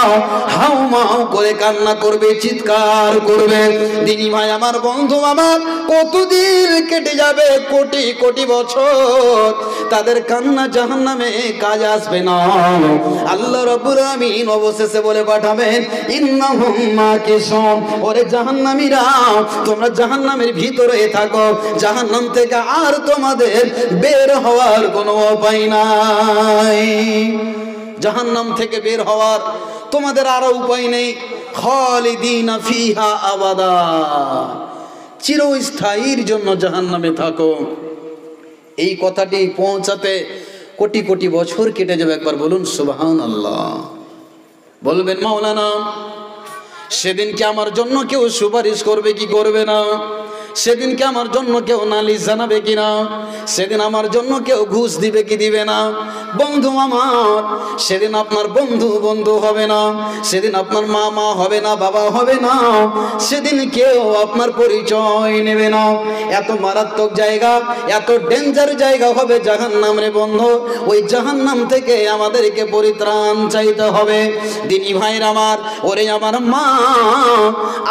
হাউমা হাউ করে কান্না করবে, চিৎকার করবে। দিনী ভাই আমার, বন্ধু আমার, কতদিন কেটে যাবে, কোটি কোটি বছর, তাদের কান্না জাহান্নামে কাজ আসবে না। আল্লাহ রাব্বুল আমিন অবশেষে বলে পাঠাবেন, ইন্নাহুম মাকিসুন, ওরে জাহান্নামীরা তোমরা জাহান্নামের ভিতরে থাকো, জাহান্নাম থেকে আর তোমাদের বের হওয়ার কোনো উপায় নাই। জাহান্নাম থেকে বের হওয়ার তোমাদের আর উপায় নেই। খালিদিনা ফিহা আবাদা, চিরস্থায়ীর জন্য জাহান্নামে থাকো। এই কথাটি পৌঁছাতে কোটি কোটি বছর কেটে যাবে। একবার বলুন সুবহানাল্লাহ। বলবেন মাওলানা, সেদিন কি আমার জন্য কেউ সুপারিশ করবে কি করবে না? সেদিন কি আমার জন্য কেউ নালিশ জানাবে কিনা? সেদিন আমার জন্য কেউ ঘুষ দিবে কি দিবে না? বন্ধু আমার, সেদিন আপনার বন্ধু বন্ধু হবে না, সেদিন আপনার মা মা হবে না, বাবা হবে না, সেদিন কেউ আপনার পরিচয় নেবে না। এত মারাত্মক জায়গা, এত ডেঞ্জার জায়গা হবে জাহান্নাম রে বন্ধু। ওই জাহান্নাম থেকে আমাদেরকে পরিত্রাণ চাইতে হবে। দিনী ভাইরা আমার, ওরে আমার মা,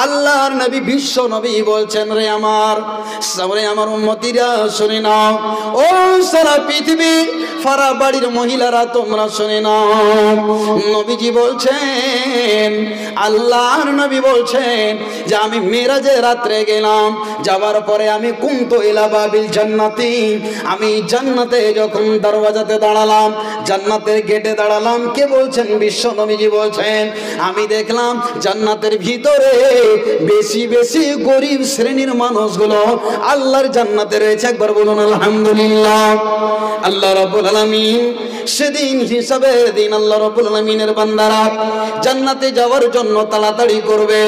আল্লাহর নবী, বিশ্ব নবী বলছেন, রে আমার উম্মতিরা শুনে নাও, ও সারা পৃথিবী ফারা বাড়ির মহিলারা তোমরা শুনে নাও। নবীজি বলছেন, আল্লাহর নবী বলছেন যে আমি মেরাজে রাত্রে গেলাম, যাবার পরে আমি কুনতু ইলা বাবিল জান্নাতি, আমি জান্নাতে যখন দরওয়াজাতে দাঁড়ালাম, জান্নাতের গেটে দাঁড়ালাম। কে বলছেন? বিশ্ব নবীজি বলছেন, আমি দেখলাম জান্নাতের ভিতরে বেশি বেশি গরিব শ্রেণীর মানুষগুলো আল্লাহর জান্নাতে রয়েছে। একবার বলুন আলহামদুলিল্লাহ। আল্লাহ রাব্বুল আলামিন সেদিন হিসাবের দিন আল্লাহ রাব্বুল আলামিনের বান্দারা জান্নাতে যাওয়ার জন্য তাড়াতাড়ি করবে।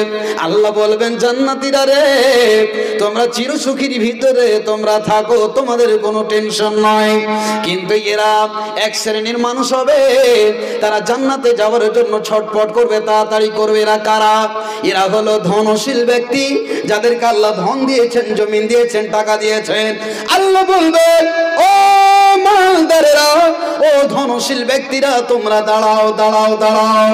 আল্লাহ বলবেন, জান্নাতীরা রে, তোমরা চিরসুখীর ভিতরে তোমরা থাকো, তোমাদের কোনো টেনশন নয়। কিন্তু এরা এক শ্রেণীর মানুষ হবে, তারা জান্নাতে যাওয়ার জন্য ছটফট করবে, তাড়াতাড়ি করবে। এরা কারা? এরা হলো ধনশীল ব্যক্তি, যাদেরকে আল্লাহ ধন দিয়েছেন, জমিন দিয়েছেন, টাকা দিয়েছেন। আল্লাহ বলবে, ও মালদারেরা, ও ধনশীল ব্যক্তিরা, তোমরা দাঁড়াও দাঁড়াও দাঁড়াও,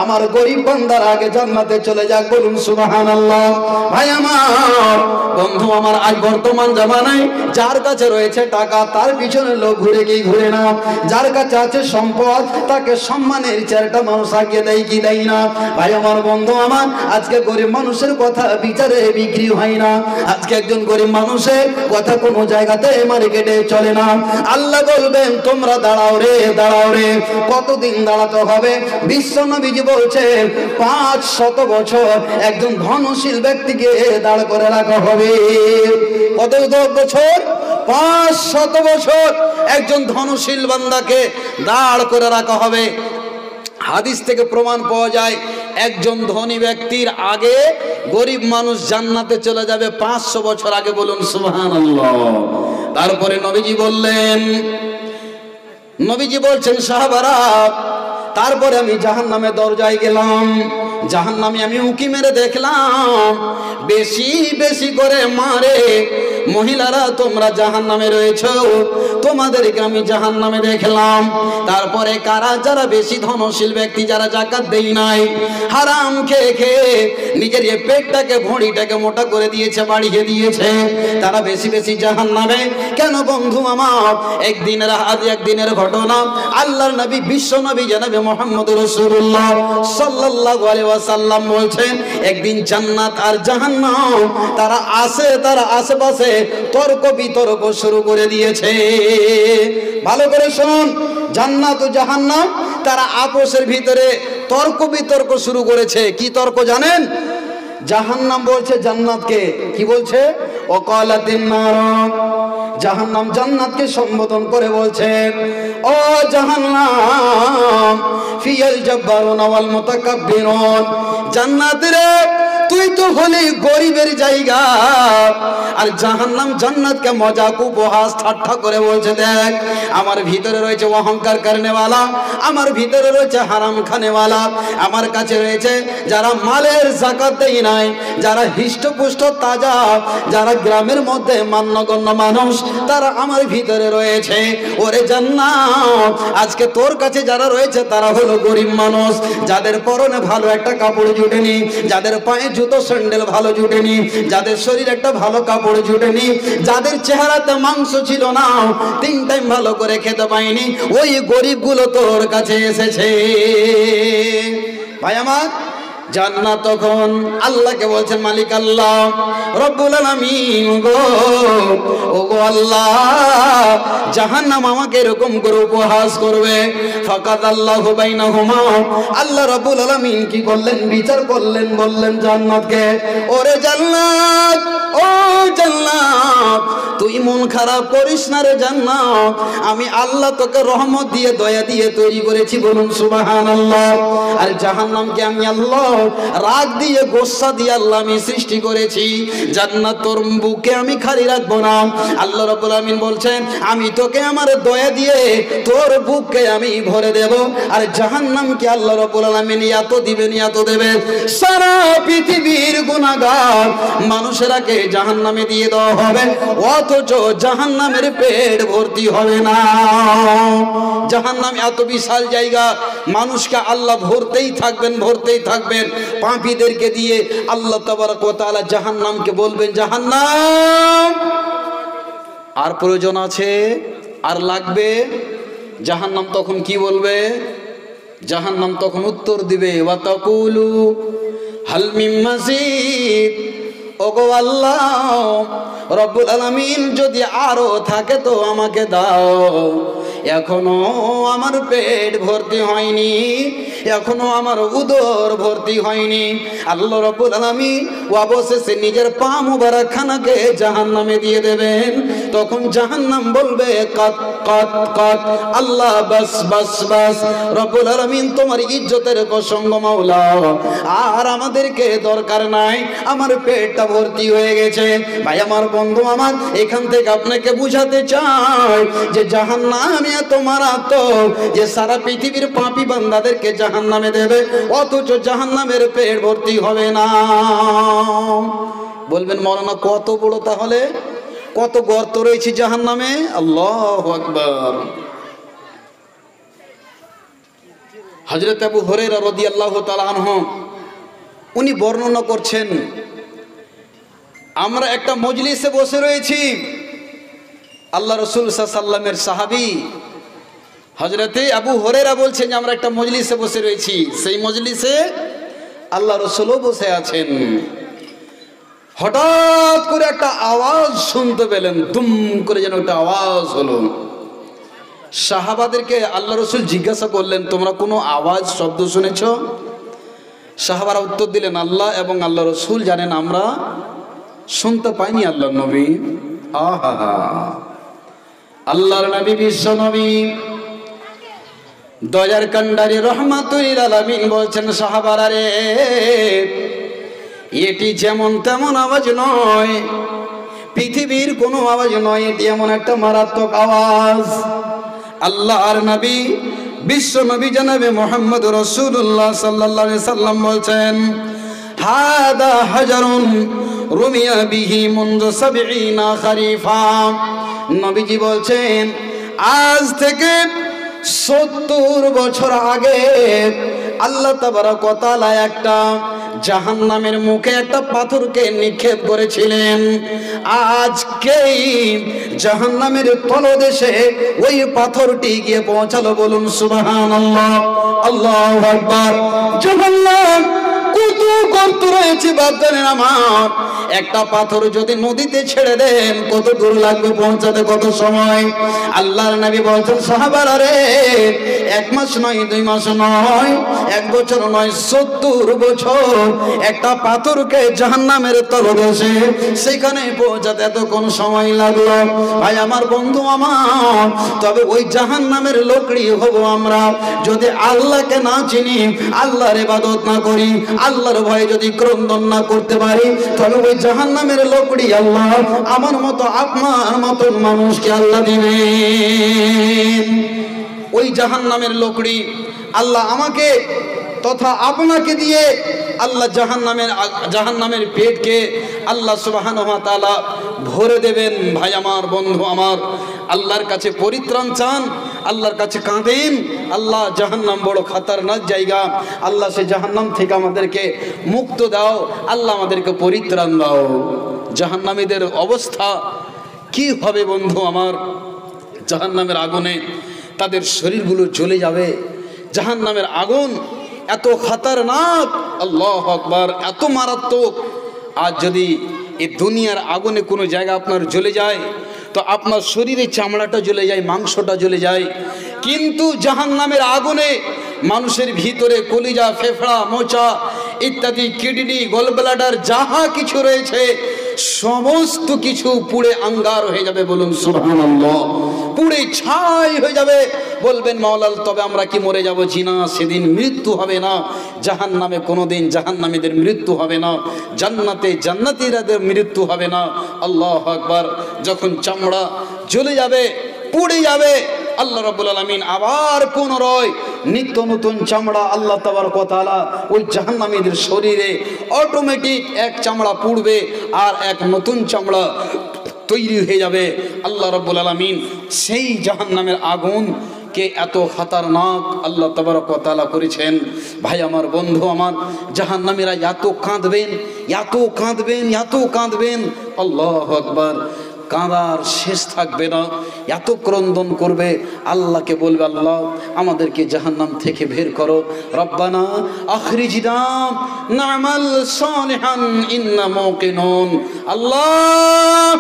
আমার গরিব বান্দার আগে জান্নাতে চলে যাক। বলুন সুবহানাল্লাহ। ভাই আমার, বন্ধু আমার, আজ বর্তমান জামানায় যার কাছে রয়েছে টাকা, তার পিছনে লোক ঘুরে কি ঘুরে না? যার কাছে আছে সম্পদ, তাকে সম্মানের চেয়ারটা মানুষ আগে দেয় কি দেয় না? ভাই আমার, বন্ধু আমার, আজকে গরিব মানুষের কথা বিচারে বিক্রি হয় না। আজকে একজন গরিব মানুষের কথা কোনো জায়গাতে মার্কেটে চলে না। আল্লাহ বলবেন, তোমরা দাঁড়াও রে, দাঁড়াও রে। কতদিন দাঁড়াতে হবে? বিশ্ব নবীজি বলছেন, 500 বছর একজন ধনশীল ব্যক্তিকে দাঁড় করে রাখা হবে। কত বছর? 500 বছর একজন ধনশীল বান্দাকে দাঁড় করে রাখা হবে। হাদিস থেকে প্রমাণ পাওয়া যায়, একজন ধনী ব্যক্তির আগে গরিব মানুষ জান্নাতে চলে যাবে 500 বছর আগে। বলুন সুবহানাল্লাহ। তারপরে নবীজি বললেন, নবীজি বলছেন, সাহাবারা, তারপরে আমি জাহান্নামের দরজায় গেলাম, জাহান্নামে আমি উঁকি মেরে দেখলাম বেশি বেশি করে মারে। মহিলারা, তোমরা জাহান্নামে রয়েছো, তোমাদেরকে আমি জাহান্নামে দেখলাম। তারপরে কারা? যারা বেশি ধনশীল ব্যক্তি, যারা যাকাত দেই নাই, হারাম খেয়ে খেয়ে নিজের এই পেটটাকে, ভড়িটাকে মোটা করে দিয়েছে, বাড়িয়ে দিয়েছে, তারা বেশি বেশি জাহান্নামে। কেন বন্ধু আমার? একদিনের ঘটনা। আল্লাহর নবী, বিশ্ব নবী জনাবে মুহাম্মদ রাসূলুল্লাহ সাল্লাল্লাহু আলাইহি ওয়াসাল্লাম বলছেন, একদিন জান্নাত আর জাহান্নাম তারা আশেপাশে তর্ক বিতর্ক শুরু করে দিয়েছে। ভালো করে শুনুন, জান্নাত ও জাহান্নাম তারা আপসের ভিতরে তর্ক বিতর্ক শুরু করেছে। কি তর্ক জানেন? জাহান্নাম বলছে জান্নাতকে, কি বলছে? ওয়াকালাতিন নার। জাহান্নাম জান্নাতকে সম্বোধন করে বলছেন, ও জাহান্নাম, ফিয়াল জাব্বারুন ওয়াল মুতাকাব্বিরুন, জান্নাত রে, তুই তো হলি গরিবের জায়গা, আর জাহান্নাম জান্নাতকে মজাক উপহাস ঠাট্টা করে বলছে, দেখ আমার ভিতরে রয়েছে অহংকার করনেওয়ালা, আমার ভিতরে রয়েছে হারাম খানেওয়ালা, আমার কাছে রয়েছে যারা মালের যাকাত দেয় নাই, যারা হিষ্টপুষ্ট তাজা, যারা গ্রামের মধ্যে মান্যগণ্য মানুষ, তারা আমার ভিতরে রয়েছে। ওরে জান্নাত, আজকে তোর কাছে যারা রয়েছে তারা হলো গরিব মানুষ, যাদের পরনে ভালো একটা কাপড় জুটেনি, যাদের পায়ে জুতো স্যান্ডেল ভালো জুটেনি, যাদের শরীর একটা ভালো কাপড় জুটেনি, যাদের চেহারাতে মাংস ছিল না, 3 টাইম ভালো করে খেতে পায়নি, ওই গরিবগুলো তোর কাছে এসেছে। ভাই আমার, জান্নাত তখন আল্লাহকে বলছেন, মালিক আল্লাহ রব্বুল আলামিন গো, ও গো আল্লাহ, জাহান্নাম আমাকে এরকম করে উপহাস করবে। ফাকাদাল্লাহু বাইনাহুমা, আল্লাহ রব্বুল আলামিন কি করলেন, বিচার করলেন, বললেন জান্নাতকে, ওরে জান্নাত, ও জান্নাত, তুই মন খারাপ করিস না রে জান্নাত, আমি আল্লাহ তোকে রহমত দিয়ে দয়া দিয়ে তৈরি করেছি, বলুন সুবহানাল্লাহ। আর জাহান্নামকে আমি আল্লাহ রাগ দিয়ে গোসা দিয়ে আল্লাহ আমি সৃষ্টি করেছি, জান্নাত তোর বুকে আমি খালি রাখবো না। আল্লাহ রাব্বুল আলামিন বলছেন, আমি তোকে আমার দয়া দিয়ে তোর বুককে আমি ভরে দেব। আর জাহান্নামকে আল্লাহ রাব্বুল আলামিন এত দিবেন, এত দেবেন, সারা পৃথিবীর গুনাহগার মানুষেরাকে জাহান্নামে দিয়ে দেওয়া হবে, অথচ জাহান্নামের পেট ভর্তি হবে না। জাহান্নাম এত বিশাল জায়গা, মানুষকে আল্লাহ ভরতেই থাকবেন, ভরতেই থাকবেন। পাপীদেরকে দিয়ে আল্লাহ তাবারক ওয়া তাআলা জাহান্নামকে বলবেন, জাহান্নাম আর প্রয়োজন আছে, আর লাগবে। জাহান্নাম তখন কি বলবে? জাহান্নাম তখন উত্তর দিবে, ওয়া তাকুলু হাল মিন মাজিদ, ওগো আল্লাহ রব্বুল আলামিন, যদি আরো থাকে তো আমাকে দাও, এখনো আমার পেট ভর্তি হয়নি, এখনো আমার উদর ভর্তি হয়নি। আল্লাহ রব্বুল আলামিন অবশেষে নিজের পা মুবারক খানাকে জাহান্নামে দিয়ে দেবেন। তখন জাহান্নাম বলবে, কাত কাত কাত, আল্লাহ বাস বাস বাস, রব্বুল আলামিন তোমার ইজ্জতের প্রসঙ্গ মাওলা, আর আমাদেরকে দরকার নাই, আমার পেটটা ভর্তি হয়ে গেছে। ভাই আমার, বন্ধু আমার, এখান থেকে আপনাকে বুঝাতে চাই যে জাহান্নাম এত মারাত্মক যে সারা পৃথিবীর পাপী বান্দাদেরকে জাহান্নামে দেবে, অথচ জাহান্নামের পেট ভর্তি হবে না। বলবেন মাওলানা কত বড়, তাহলে কত গর্ত রয়েছে জাহান্নামে? আল্লাহু আকবার। হযরত আবু হুরায়রা রাদিয়াল্লাহু তাআলা আনহু উনি বর্ণনা করছেন, আমরা একটা মজলিসে বসে রয়েছি, আল্লাহ রাসূল সাল্লাল্লাহু আলাইহি ওয়াসাল্লামের সাহাবী হযরতে আবু হুরায়রা বলছেন যে আমরা একটা মজলিসে বসে রয়েছি, সেই মজলিসে আল্লাহ রাসূলও বসে আছেন। হঠাৎ করে একটা আওয়াজ শুনতে পেলেন, দুম করে যেন একটা আওয়াজ হলো। সাহাবাদেরকে আল্লাহ রাসূল জিজ্ঞাসা করলেন, তোমরা কোনো আওয়াজ শব্দ শুনেছ? সাহাবারা উত্তর দিলেন, আল্লাহ এবং আল্লাহ রাসূল জানেন, আমরা শুনতে পাইনি আল্লাহর নবী। আহা, আল্লাহর নবী, বিশ্ব নবী, দয়ার কান্ডারি রহমাতুল আলামিন বলছেন, সাহাবারা রে, এটি যেমন তেমন আওয়াজ নয়, পৃথিবীর কোনো আওয়াজ নয়, এটি এমন একটা মারাত্মক আওয়াজ। আল্লাহর নবী, বিশ্ব নবী জনাবে মুহাম্মদ রাসূলুল্লাহ সাল্লাল্লাহু আলাইহি সাল্লাম বলছেন, হাদা হাজারুন রুমিয়া বিহি মুনযু ৭০ খরিফা। নবীজি বলছেন, আজ থেকে ৭০ বছর আগে আল্লাহ তাবারক ওয়া তাআলা একটা জাহান্নামের মুখে একটা পাথরকে নিক্ষেপ করেছিলেন। আজকেই জাহান্নামের তলদেশে ওই পাথরটি গিয়ে পৌঁছালো, বলুন সুবহানাল্লাহ, আল্লাহু আকবার। জাহান্নাম কত গর্ত রয়েছে বাপজানেন আমার, একটা পাথর যদি নদীতে ছেড়ে দেন কত দূর লাগবে পৌঁছাতে, কত সময়? আল্লাহর নবী বলছেন, সাহাবারা রে, 1 মাস নয়, 2 মাস নয়, 1 বছর নয়, ৭০ বছর একটা পাথরকে জাহান্নামের তলদেশে সেখানে পৌঁছাতে এত কোন সময় লাগলো? ভাই আমার, বন্ধু আমার, তবে ওই জাহান্নামের লোকড়ি হব আমরা যদি আল্লাহকে না চিনি, আল্লাহর ইবাদত না করি, আল্লাহর ভয়ে যদি ক্রন্দন না করতে পারি, তবে ওই জাহান্নামের লোকড়ি আল্লাহ আমার মতো আপনার মতন মানুষকে আল্লাহ দিবেন। ওই জাহান্নামের লোকড়ি আল্লাহ আমাকে তথা আপনাকে দিয়ে আল্লাহ জাহান্নামের পেটকে আল্লাহ সুবহানাহু ওয়া তাআলা ভরে দেবেন। ভাই আমার, বন্ধু আমার, আল্লাহর কাছে পরিত্রাণ চান, আল্লাহর কাছে কাঁদেন, আল্লাহ জাহান্নাম বড় খতরনাক জায়গা, আল্লাহ সে জাহান্নাম থেকে আমাদেরকে মুক্ত দাও, আল্লাহ আমাদেরকে পরিত্রাণ দাও। জাহান্নামীদের অবস্থা কি হবে বন্ধু আমার? জাহান্নামের আগুনে তাদের শরীরগুলো জ্বলে যাবে। জাহান্নামের আগুন এত খতরনাক, আল্লাহু আকবার, এত মারাত্মক। আর যদি এই দুনিয়ার আগুনে কোনো জায়গা আপনার জ্বলে যায় তো আপনার শরীরে চামড়াটা জ্বলে যায়, মাংসটা জ্বলে যায়। কিন্তু জাহান্নামের আগুনে মানুষের ভিতরে কলিজা, ফেফড়া, মোচা ইত্যাদি, কিডনি, গলব্লাডার যাহা কিছু রয়েছে সমস্ত কিছু পুড়ে আঙ্গার হয়ে যাবে। বলুন সুবহানাল্লাহ। পুড়ে ছাই হয়ে যাবে। বলবেন মাওলাল, তবে আমরা কি মরে যাব? জি না, সেদিন মৃত্যু হবে না। জাহান্নামে কোনোদিন জাহান্নামীদের মৃত্যু হবে না, জান্নাতে জান্নাতীদের মৃত্যু হবে না। আল্লাহু আকবার। যখন চামড়া জ্বলে যাবে, পুড়ে যাবে, আল্লাহ রাব্বুল আলামিন আবার পুনরায় নিত্য নতুন চামড়া আল্লাহ তাবারক ওয়া তাআলা ওই জাহান্নামীদের শরীরে অটোমেটিক এক চামড়া পুড়বে আর এক নতুন চামড়া তৈরি হয়ে যাবে। আল্লাহ রাব্বুল আলামিন সেই জাহান্নামের আগুন কে এত খতরনাক আল্লাহ তাবারক ওয়া তাআলা করেছেন। ভাই আমার, বন্ধু আমার, জাহান্নামীরা এত কাঁদবেন, এত কাঁদবেন, এত কাঁদবেন, আল্লাহু আকবার। কাঁদার শেষ থাকবে না, এত ক্রন্দন করবে, আল্লাহকে বলবে আল্লাহ আমাদেরকে জাহান্নাম থেকে বের করো। রব্বানা আখরিজনা না'মাল সালিহান ইন্না মুকিনুন। আল্লাহ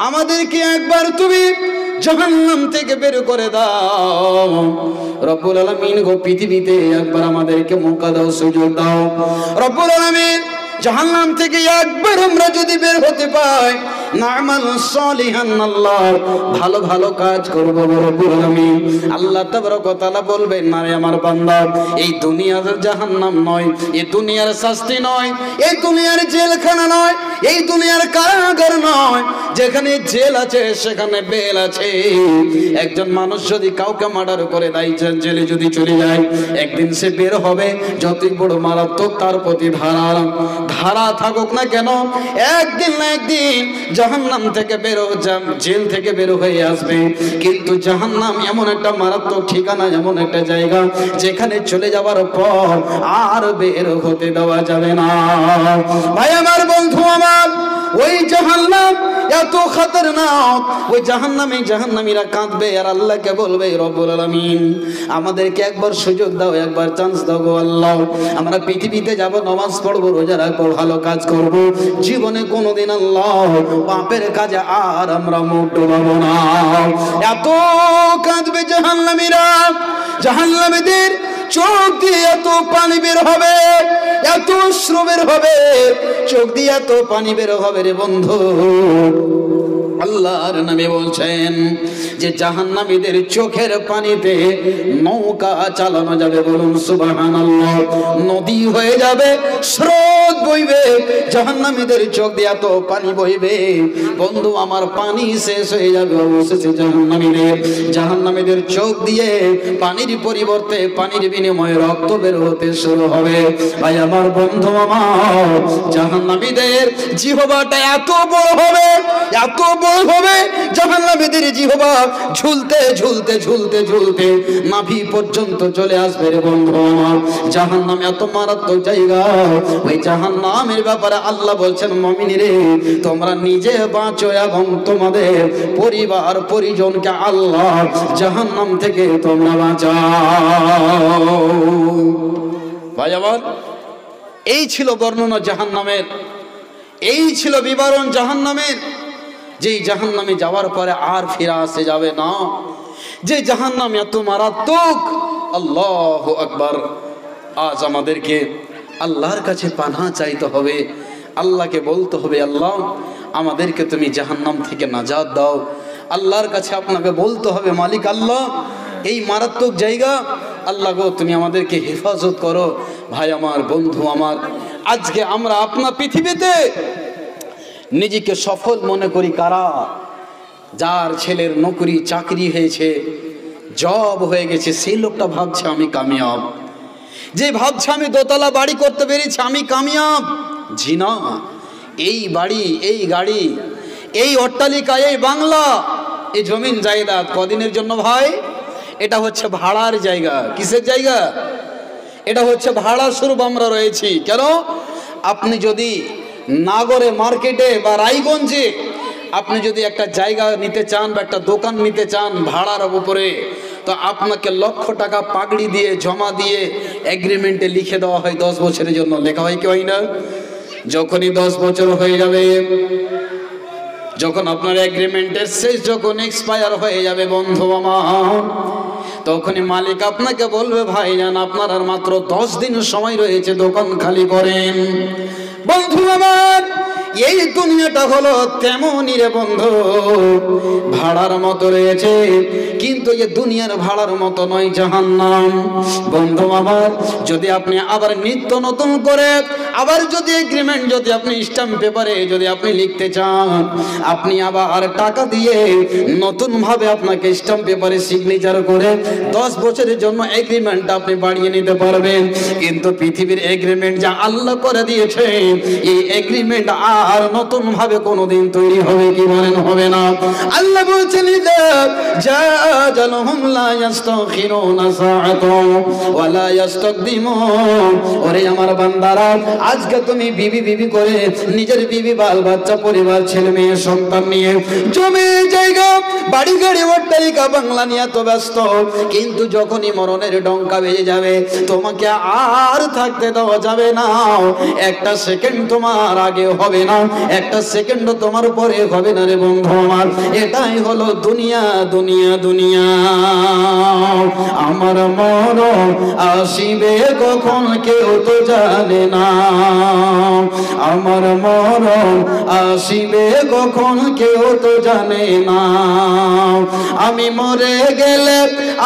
আমাদেরকে একবার তুমি জাহান্নাম থেকে বের করে দাও। রব্বুল আলামিন গো, পৃথিবীতে একবার আমাদেরকে মৌকা দাও, সুযোগ দাও। রব্বুল আলামিন জাহান্নাম থেকে একবার আমরা যদি বের হতে পাই, না'মাল সালিহান, আল্লাহ ভালো ভালো কাজ করব রব্বুল আলামিন। আল্লাহ তাবারক ওয়া তাআলা বলবেন, না রে আমার বান্দা, এই দুনিয়ার জাহান্নাম নয়, এই দুনিয়ার শাস্তি নয়, এই দুনিয়ার জেলখানা নয়, এই দুনিয়ার কারাগার নয়। যেখানে জেল আছে সেখানে বেল আছে। একজন মানুষ যদি কাউকে মার্ডার করে দেয়, জেলে যদি চলে যায়, একদিন সে বের হবে। যতই বড় মারাত্মক তার প্রতি ধারা থাকুক না কেন, একদিন না একদিন জাহান্নাম থেকে জেল থেকে বের হয়ে আসবে। কিন্তু জাহান্নাম এমন একটা মারাত্মক ঠিকানা, এমন একটা জায়গা যেখানে চলে যাওয়ার পর আর বের হতে দেওয়া যাবে না। ভাই আমার, বন্ধু আমার, ওই জাহান্নাম এত খতরনাক। ওই জাহান্নামীরা কাঁদবে আর আল্লাহকে বলবে, রব্বুল আলামিন আমাদেরকে একবার সুযোগ দাও, একবার চান্স দাও গো আল্লাহ। আমরা পৃথিবীতে যাব, নামাজ পড়বো, রোজা রাখবো, ভালো কাজ করব, জীবনে কোনোদিন আল্লাহ পাপের কাজে আর আমরা মুখ ডোবাবো না। এত কাঁদবে জাহান্নামীরা। জাহান্নামীদের চোখ দিয়ে এত পানি বের হবে, এত অশ্রু বের হবে, চোখ দিয়ে এত পানি বের হবে রে বন্ধু। আল্লাহর নবী বলছেন যে জাহান্নামীদের চোখের পানিতে নৌকা চালানো যাবে। বলুন সুবহানাল্লাহ। নদী হয়ে যাবে, স্রোত বইবে, জাহান্নামীদের চোখ দিয়ে এত পানি বইবে বন্ধু আমার, পানি শেষ হয়ে যাবে। অবশেষে জাহান্নামীদের চোখ দিয়ে পানির পরিবর্তে, পানির বিনিময়ে রক্ত বের হতে শুরু হবে। ভাই আমার, বন্ধু আমার, জাহান্নামীদের জিহ্বাটা এত বড় হবে, এত বড় হবে, জাহান্নামীদের জিহ্বা ঝুলতে ঝুলতে ঝুলতে ঝুলতে নাভি পর্যন্ত চলে আসবে রে বন্ধু আমার। জাহান্নাম এত মারাত্মক জায়গা। ওই জাহান্নামের ব্যাপারে আল্লাহ বলছেন, মুমিনরে তোমরা নিজে বাঁচো এবং তোমাদের পরিবার পরিজনকে আল্লাহ জাহান্নাম থেকে তোমরা বাঁচাও। ভাই আমার, এই ছিল বর্ণনা জাহান্নামের, এই ছিল বিবরণ জাহান্নামের। যেই জাহান্নামে যাওয়ার পরে আর ফিরে আসে যাবে না, যে জাহান্নাম এত মারাত্মক। আল্লাহু আকবার। আজ আমাদেরকে আল্লাহর কাছে পানাহ চাইতে হবে, আল্লাহকে বলতে হবে, আল্লাহ আমাদেরকে তুমি জাহান্নাম থেকে নাজাত দাও। আল্লাহর কাছে আপনাকে বলতে হবে, মালিক আল্লাহ এই মারাত্মক জায়গা, আল্লাহ গো তুমি আমাদেরকে হেফাজত করো। ভাই আমার, বন্ধু আমার, আজকে আমরা আপনার পৃথিবীতে নিজেকে সফল মনে করি কারা? যার ছেলের নৌকরি চাকরি হয়েছে, জব হয়ে গেছে, সেই লোকটা ভাবছে আমি কামিয়াব। যে ভাবছে আমি দোতলা বাড়ি করতে পেরেছি আমি কামিয়াব। জি না, এই বাড়ি, এই গাড়ি, এই অট্টালিকা, এই বাংলা, এই জমিন জায়দাদ কদিনের জন্য ভাই? এটা হচ্ছে ভাড়ার জায়গা। কিসের জায়গা? এটা হচ্ছে ভাড়া স্বরূপ আমরা রয়েছি। কেন? আপনি যদি নাগরে মার্কেটে বা রায়গঞ্জে আপনি যদি একটা জায়গা নিতে চান বা একটা দোকান নিতে চান ভাড়ার উপরে, তো আপনাকে লক্ষ টাকা পাগড়ি দিয়ে জমা দিয়ে এগ্রিমেন্টে লিখে দেওয়া হয় 10 বছরের জন্য। লেখা হয় কি হয় না? যখনই 10 বছর হয়ে যাবে, যখন আপনার এগ্রিমেন্টের শেষ যখন এক্সপায়ার হয়ে যাবে বন্ধু আমার, তখনই মালিক আপনাকে বলবে ভাইজান আপনার আর মাত্র 10 দিন সময় রয়েছে, দোকান খালি করেন। বন্ধু আমার, এই দুনিয়াটা হলো তেমনই রে বন্ধু, ভাড়ার মতো রয়েছে, কিন্তু এই দুনিয়ার ভাড়ার মতো নয় জাহান্নাম। বন্ধু আমার, যদি আপনি আবার নিত্য নতুন করে আবার যদি এগ্রিমেন্ট যদি আপনি স্ট্যাম্প পেপারে যদি আপনি লিখতে চান, আপনি আবার টাকা দিয়ে নতুন ভাবে আপনাকে স্ট্যাম্প পেপারে সিগনেচার করে 10 বছরের জন্য এগ্রিমেন্ট আপনি বাড়িয়ে নিতে পারবেন। কিন্তু পৃথিবীর এগ্রিমেন্ট যা আল্লাহ করে দিয়েছে, এই এগ্রিমেন্ট আর নতুন ভাবে কোনোদিন তৈরি হবে কি বলেন? হবে না। আল্লাহ বলছেন জাআজালহুম লা ইস্তাখিরুনা সাআতাও ওয়া লা ইস্তাকদিমুন। ওরে আমার বান্দারা, আজকে তুমি বিবি বিবি করে নিজের বিবি বাল বাচ্চা পরিবার ছেলে মেয়ে সন্তান নিয়ে জমি জায়গা বাড়ি গাড়ি অট্টালিকা বাংলা নিয়ে তো ব্যস্ত, কিন্তু যখনই মরণের ডঙ্কা বেজে যাবে তোমাকে আর থাকতে দেওয়া যাবে না। একটা সেকেন্ড তোমার আগে হবে না, একটা সেকেন্ড তোমার পরে হবে না রে বন্ধু আমার। এটাই হলো দুনিয়া, দুনিয়া, দুনিয়া। আমার মরণ আসিবে কখন কেউ তো জানে না, আমার মরণ আসিবে কখন কেউ তো জানে না। আমি মরে গেলে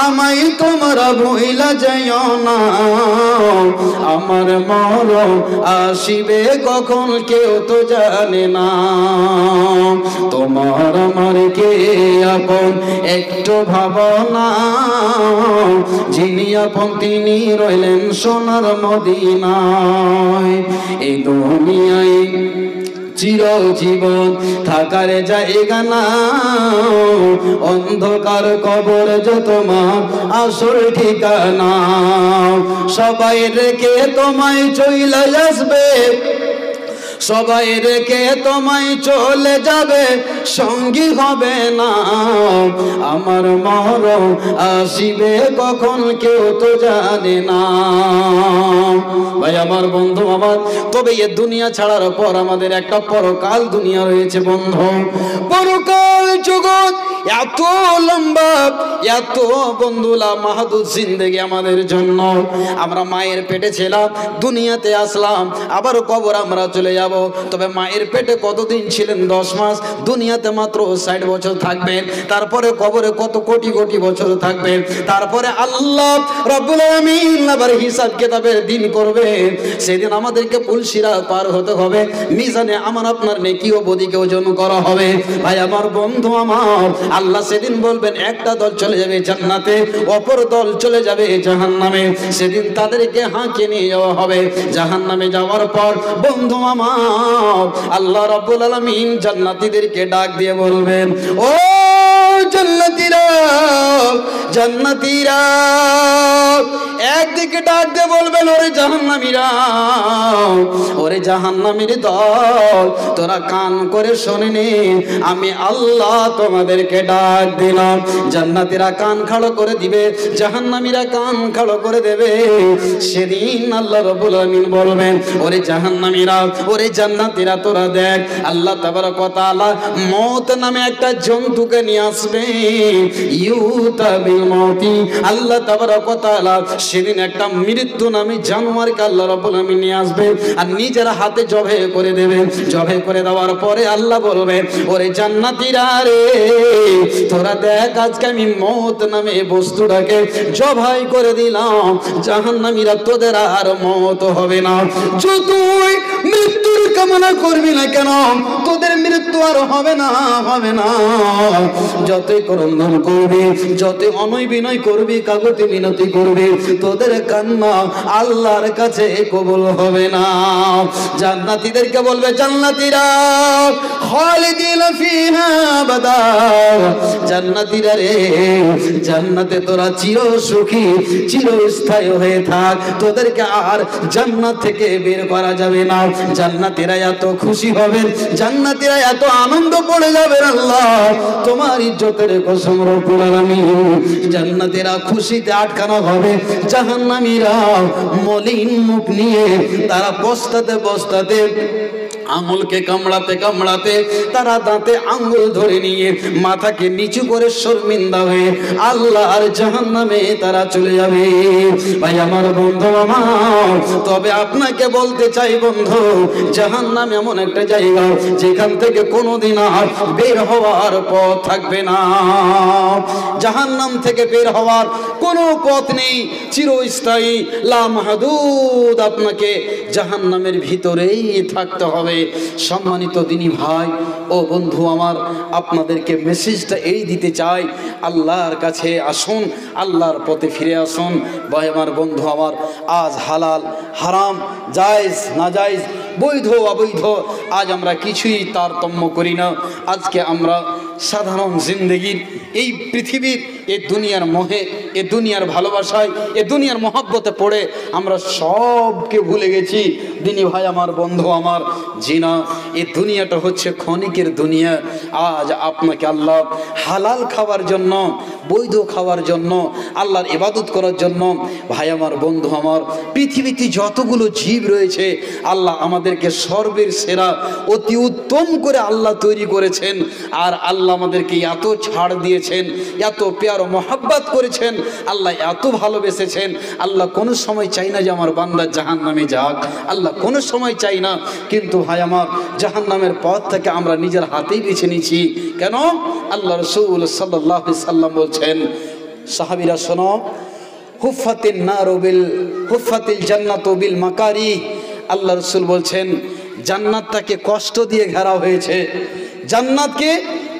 আমায় তোমরা ভুইলা যাইও না, আমার মরণ আসিবে কখন কেউ তো জানে না। তোমার আমার কে আপন একটু ভাবনা, যিনি আপন তিনি রইলেন সোনার মদিনায়। এই দুনিয়ায় চিরজীবন থাকার জায়গা না, অন্ধকার কবর যে তোমার আসল ঠিকানা। সবাই রেখে তোমায় চইলা আসবে, সবাই রেখে তোমায় চলে যাবে, সঙ্গী হবে না। আমার মরণ আসিবে কখন কেউ তো জানে না। ভাই আমার, বন্ধু আমার, তবে এ দুনিয়া ছাড়ার পর আমাদের একটা পরকাল দুনিয়া রয়েছে বন্ধু। পরকাল জগৎ এত লম্বা, এত বন্ধুলা মাহাদুর জিন্দেগি আমাদের জন্য। আমরা মায়ের পেটে ছিলাম, দুনিয়াতে আসলাম, আবার কবর আমরা চলে যাব। তবে মায়ের পেটে কতদিন ছিলেন? 10 মাস। দুনিয়াতে মাত্র 60 বছর থাকবেন, তারপরে কবরে কত কোটি কোটি বছর থাকবেন। তারপরে আল্লাহ রাব্বুল আলামিন আবার হিসাব কিতাবের দিন করবে। সেদিন আমাদেরকে পুলসিরাত পার হতে হবে, মিজানে আমার আপনার নেকি ও বদিকে ওজন করা হবে। ভাই আমার, বন্ধু আমার, আল্লাহ সেদিন বলবেন একটা দল চলে যাবে জান্নাতে, অপর দল চলে যাবে জাহান্নামে। সেদিন তাদেরকে হাঁকিয়ে নিয়ে যাওয়া হবে। জাহান্নামে যাওয়ার পর বন্ধু আমার, আল্লাহ রাব্বুল আলামিন জান্নাতীদেরকে ডাক দিয়ে বলবেন, ও জান্নাতীরা, জান্নাতীরা, একদিকে ডাক দিয়ে বলবেন, ওরে জাহান্নামীরা, ওরে জাহান্নামীর দল, তোরা কান করে শোনে নে, আমি আল্লাহ তোমাদেরকে ডাক দিলাম। জান্নাতীরা কান খাড়ো করে দিবে, জাহান্নামীরা কান খাড়ো করে দেবে। সেদিন আল্লাহ রাব্বুল আলামিন বলবেন, ওরে জাহান্নামীরা, ওরে জান্নাতীরা, তোরা দেখ, আল্লাহ তাবারক ওয়া তাআলা মওত নামে একটা জন্তুকে নিয়ে আসবে। ইউতা বিল মওতি, আল্লাহ তাবারক ওয়া তাআলা সেদিন একটা মৃত্যু নামে জানোয়ারকে আল্লাহ রাব্বুল আলামিন নিয়ে আসবে আর নিজের হাতে জবে করে দেবে। জবে করে দেওয়ার পরে আল্লাহ বলবে, ওরে জান্নাতীরা রে, তোরা দেখ আজকে আমি মওত নামে বস্তুটাকে জবাই করে দিলাম, জাহান্নামীরা তোদের আর মওত হবে না। যতই মৃত্যুর কামনা করবি না কেন, তোদের মৃত্যু আর হবে না, হবে না। যতই ক্রন্দন করবি, যতই অনয় বিনয় করবি, কাকুতি মিনতি করবি, তোদের কান্না আল্লাহর কাছে কবুল হবে না। জান্নাতীদেরকে বলবে, জান্নাতীরা খালিদিনা ফিহা আবাদা, জান্নাতীরা রে, জান্নাতে তোরা চির সুখী চিরস্থায়ী হয়ে থাক, তোদেরকে আর জান্নাত থেকে বের করা যাবে না। জান্নাতীরা এত খুশি হবে, জান্নাতীরা এত আনন্দ পড়ে যাবে, আল্লাহ তোমার ইজ্জতের কসম রব্বুল আলামিন। জান্নাতীরা খুশিতে আটকানো হবে, জাহান্নামীরা মলিন মুখ নিয়ে তারা বস্তাতে বস্তাতে আঙুলকে কামড়াতে কামড়াতে তারা দাঁতে আঙুল ধরে নিয়ে মাথাকে নিচু করে শর্মিন্দা হয়ে আল্লাহর জাহান্নামে তারা চলে যাবে। ভাই আমার বন্ধু আমার, তবে আপনাকে বলতে চাই বন্ধু, জাহান্নাম এমন একটা জায়গা যেখান থেকে কোনোদিন আর বের হওয়ার পথ থাকবে না। জাহান্নাম থেকে বের হওয়ার কোনো পথ নেই, চিরস্থায়ী লা মাহদুদ, আপনাকে জাহান্নামের ভিতরেই থাকতে হবে। সম্মানিত দিনী ভাই ও বন্ধু আমার, আপনাদেরকে মেসেজটা এই দিতে চাই, আল্লাহর কাছে আসুন, আল্লাহর পথে ফিরে আসুন। ভাই আমার বন্ধু আমার, আজ হালাল হারাম, জায়েজ নাজায়েজ, বৈধ অবৈধ, আজ আমরা কিছুই তারতম্য করি না। আজকে আমরা সাধারণ জিন্দগির এই পৃথিবীর এই দুনিয়ার মোহে, এ দুনিয়ার ভালোবাসায়, এ দুনিয়ার মহব্বতে পড়ে আমরা সবকে ভুলে গেছি। দিনী ভাই আমার বন্ধু আমার, জিনা এই দুনিয়াটা হচ্ছে ক্ষণিকের দুনিয়া। আজ আপনাকে আল্লাহ হালাল খাওয়ার জন্য, বৈধ খাওয়ার জন্য, আল্লাহর ইবাদত করার জন্য, ভাই আমার বন্ধু আমার, পৃথিবীতে যতগুলো জীব রয়েছে আল্লাহ আমাদেরকে সর্বের সেরা অতি উত্তম করে আল্লাহ তৈরি করেছেন। আর আল্লাহ আমাদেরকে এত ছাড় দিয়েছেন, এত প্যার মহাব্বত করেছেন, আল্লাহ এত ভালোবেসেছেন। আল্লাহ কোনো সময় চাই না যে আমার বান্দা জাহান্নামে যাক, আল্লাহ কোনো সময় চাই না। কিন্তু ভাই আমার, জাহান্নামের পথ থেকে আমরা নিজের হাতেই বেছে নিয়েছি। কেন? আল্লাহ রাসূল সাল্লাল্লাহু আলাইহি সাল্লাম বলছেন, সাহাবীরা শোনো, হুফাতিল জান্নাতু বিল মাকারিহ। আল্লাহ রাসূল বলছেন, জান্নাতটাকে কষ্ট দিয়ে ঘেরা হয়েছে, জান্নাতকে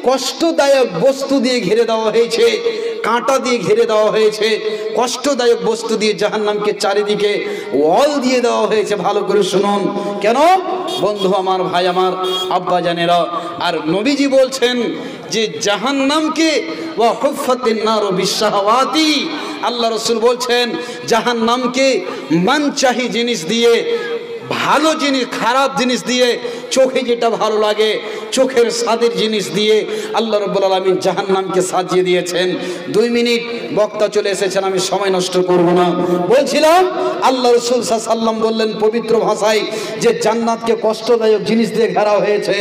কষ্টদায়ক বস্তু দিয়ে ঘিরে দেওয়া হয়েছে, কাঁটা দিয়ে ঘিরে দেওয়া হয়েছে, কষ্টদায়ক বস্তু দিয়ে জাহান্নামকে চারিদিকে ওয়াল দিয়ে দেওয়া হয়েছে। ভালো করে শুনুন। কেন? বন্ধু আমার, ভাই আমার, আব্বা জানেরা, আর নবীজি বলছেন যে জাহান্নামকে ওয়া হুফাতিন নারু বিশাহাওয়াতি, আল্লাহ রাসূল বলছেন জাহান্নামকে মানচাহি জিনিস দিয়ে, ভালো জিনিস খারাপ জিনিস দিয়ে, চোখে যেটা ভালো লাগে চোখের স্বাদের জিনিস দিয়ে আল্লাহ রাব্বুল আলামিন জাহান্নামকে সাজিয়ে দিয়েছেন। 2 মিনিট বক্তা চলে এসেছেন, আমি সময় নষ্ট করব না। বলছিলাম আল্লাহ রাসূল সাল্লাল্লাহু আলাইহি ওয়াসাল্লাম বললেন পবিত্র ভাষায় যে জান্নাতকে কষ্টদায়ক জিনিস দিয়ে ঘেরা হয়েছে।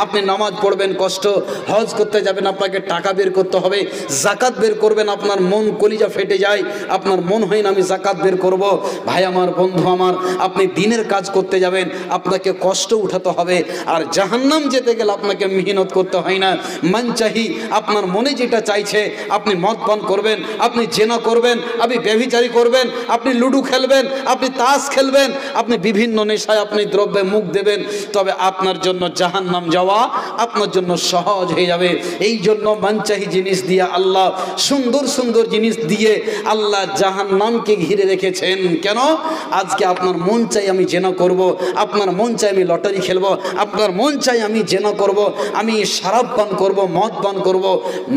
আপনি নামাজ পড়বেন কষ্ট, হজ করতে যাবেন আপনাকে টাকা বের করতে হবে, যাকাত বের করবেন আপনার মন কলিজা ফেটে যায়, আপনার মন হয় না আমি যাকাত বের করব। ভাই আমার বন্ধু আমার, আপনি দিনের কাজ করতে যাবেন আপনাকে কষ্ট উঠাতে হবে। আর জাহান্নাম যেতে গেলে আপনাকে মেহনত করতে হয় না। মানচাহি, আপনার মনে যেটা চাইছে আপনি মদ পান করবেন, আপনি জেনা করবেন, আপনি ব্যভিচারী করবেন, আপনি লুডু খেলবেন, আপনি তাস খেলবেন, আপনি বিভিন্ন নেশায় আপনি দ্রব্যে মুখ দেবেন, তবে আপনার জন্য জাহান্নাম যাওয়া আপনার জন্য সহজ হয়ে যাবে। এই জন্য মানচাহি জিনিস দিয়ে আল্লাহ, সুন্দর সুন্দর জিনিস দিয়ে আল্লাহ জাহান্নামকে ঘিরে রেখেছেন। কেন? আজকে আপনার মন চাই আমি জেনা করব, আপনার মন চাই আমি লটারি খেলবো, আপনার মন চাই আমি জেনা করব, আমি শরাব পান করব, মদ পান করব,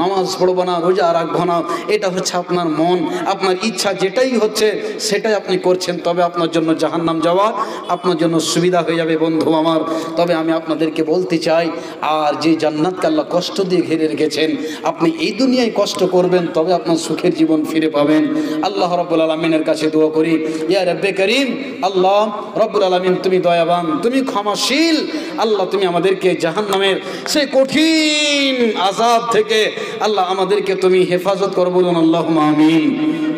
নামাজ পড়বো না, রোজা রাখবো না। এটা হচ্ছে আপনার মন, আপনার ইচ্ছা যেটাই হচ্ছে সেটাই আপনি করছেন। তবে আপনার জন্য জাহান্নাম যাওয়া আপনার জন্য সুবিধা হয়ে যাবে বন্ধু আমার। তবে আমি আপনাদেরকে বলতে চাই, আর যে জান্নাতকে আল্লাহ কষ্ট দিয়ে ঘিরে রেখেছেন, আপনি এই দুনিয়ায় কষ্ট করবেন তবে আপনার সুখের জীবন ফিরে পাবেন। আল্লাহ রাব্বুল আলামিনের কাছে দোয়া করি, ইয়া রব্বে করিম, আল্লাহ রাব্বুল আলামিন তুমি দয়াবান, তুমি ক্ষমাশীল। আল্লাহ তুমি আমাদেরকে জাহান্নামের সেই কঠিন আযাব থেকে আল্লাহ আমাদেরকে তুমি হেফাজত করো, বলুন আল্লাহুম্মা আমিন,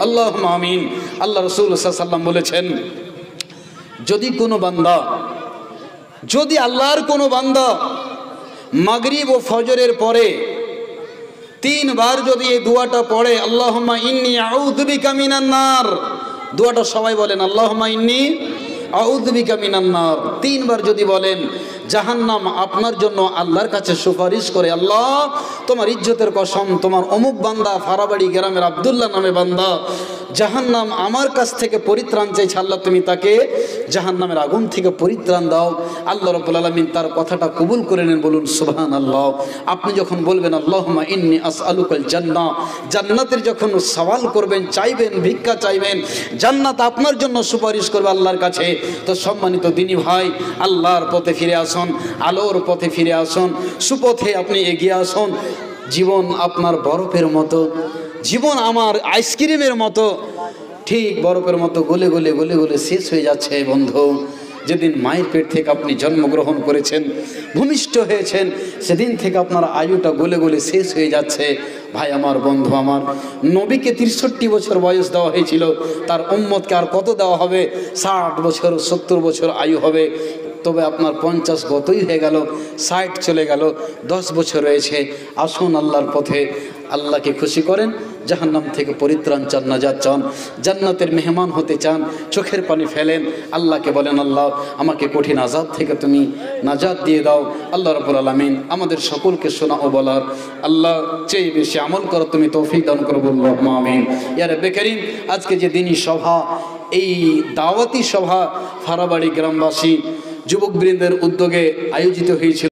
আল্লাহুম্মা আমিন। আল্লাহ রাসূল সাল্লাল্লাহু আলাইহি ওয়াসাল্লাম বলেছেন, যদি আল্লাহর কোনো বান্দা মাগরিব ও ফজরের পরে তিনবার যদি এই দোয়াটা পড়ে, আল্লাহুম্মা ইন্নী আউযু বিকা মিনান নার, দোয়াটা সবাই বলেন, আল্লাহুম্মা ইন্নী আউযু বিকা মিনান নার, তিনবার যদি বলেন, জাহান্নাম আপনার জন্য আল্লাহর কাছে সুপারিশ করে, আল্লাহ তোমার ইজ্জতের কসম, তোমার অমুক বান্দা ফারাবাড়ি গ্রামের আব্দুল্লাহ নামে বান্দা জাহান্নাম আমার কাছ থেকে পরিত্রাণ চাইছে, আল্লাহ তুমি তাকে জাহান্নামের আগুন থেকে পরিত্রাণ দাও। আল্লাহ রাব্বুল আলামিন তার কথাটা কবুল করে নেন, বলুন সুবহানাল্লাহ। আপনি যখন বলবেন আল্লাহুম্মা ইন্নী আসআলুকাল জান্নাহ, জান্নাতের যখন সওয়াল করবেন, চাইবেন, ভিক্ষা চাইবেন, জান্নাত আপনার জন্য সুপারিশ করবে আল্লাহর কাছে। তো সম্মানিত দিনী ভাই, আল্লাহর পথে ফিরে আসুন, আলোর পথে ফিরে আসুন, সুপথে আপনি এগিয়ে আসুন। জীবন আপনার বরফের মতো, জীবন আমার আইসক্রিমের মতো, ঠিক বরফের মতো গলে গলে গলে গলে শেষ হয়ে যাচ্ছে বন্ধু। যেদিন মায়ের পেট থেকে আপনি জন্মগ্রহণ করেছেন, ভূমিষ্ঠ হয়েছেন, সেদিন থেকে আপনার আয়ুটা গলে গলে শেষ হয়ে যাচ্ছে। ভাই আমার, বন্ধু আমার, নবীকে 63 বছর বয়স দেওয়া হয়েছিল, তার উম্মতকে আর কত দেওয়া হবে? 60 বছর 70 বছর আয়ু হবে। তবে আপনার 50 গতই হয়ে গেল, 60 চলে গেল, 10 বছর রয়েছে। আসুন আল্লাহর পথে, আল্লাহকে খুশি করেন, জাহান্নাম থেকে পরিত্রাণ চান, নাজাত চান, জান্নাতের মেহমান হতে চান, চোখের পানি ফেলেন, আল্লাহকে বলেন, আল্লাহ আমাকে কঠিন আযাব থেকে তুমি নাজাত দিয়ে দাও। আল্লাহ রাব্বুল আলামিন আমাদের সকলকে শোনা ও বলার, আল্লাহ চেয়ে বেশি আমল করার তুমি তৌফিক দান করো, আল্লাহুম্মা আমিন। ইয়া রাব্বে কারীম, আজকে যে দিনী সভা, এই দাওয়াতি সভা ফারাবাড়ি গ্রামবাসী যুবকবৃন্দের উদ্যোগে আয়োজিত হয়েছিল।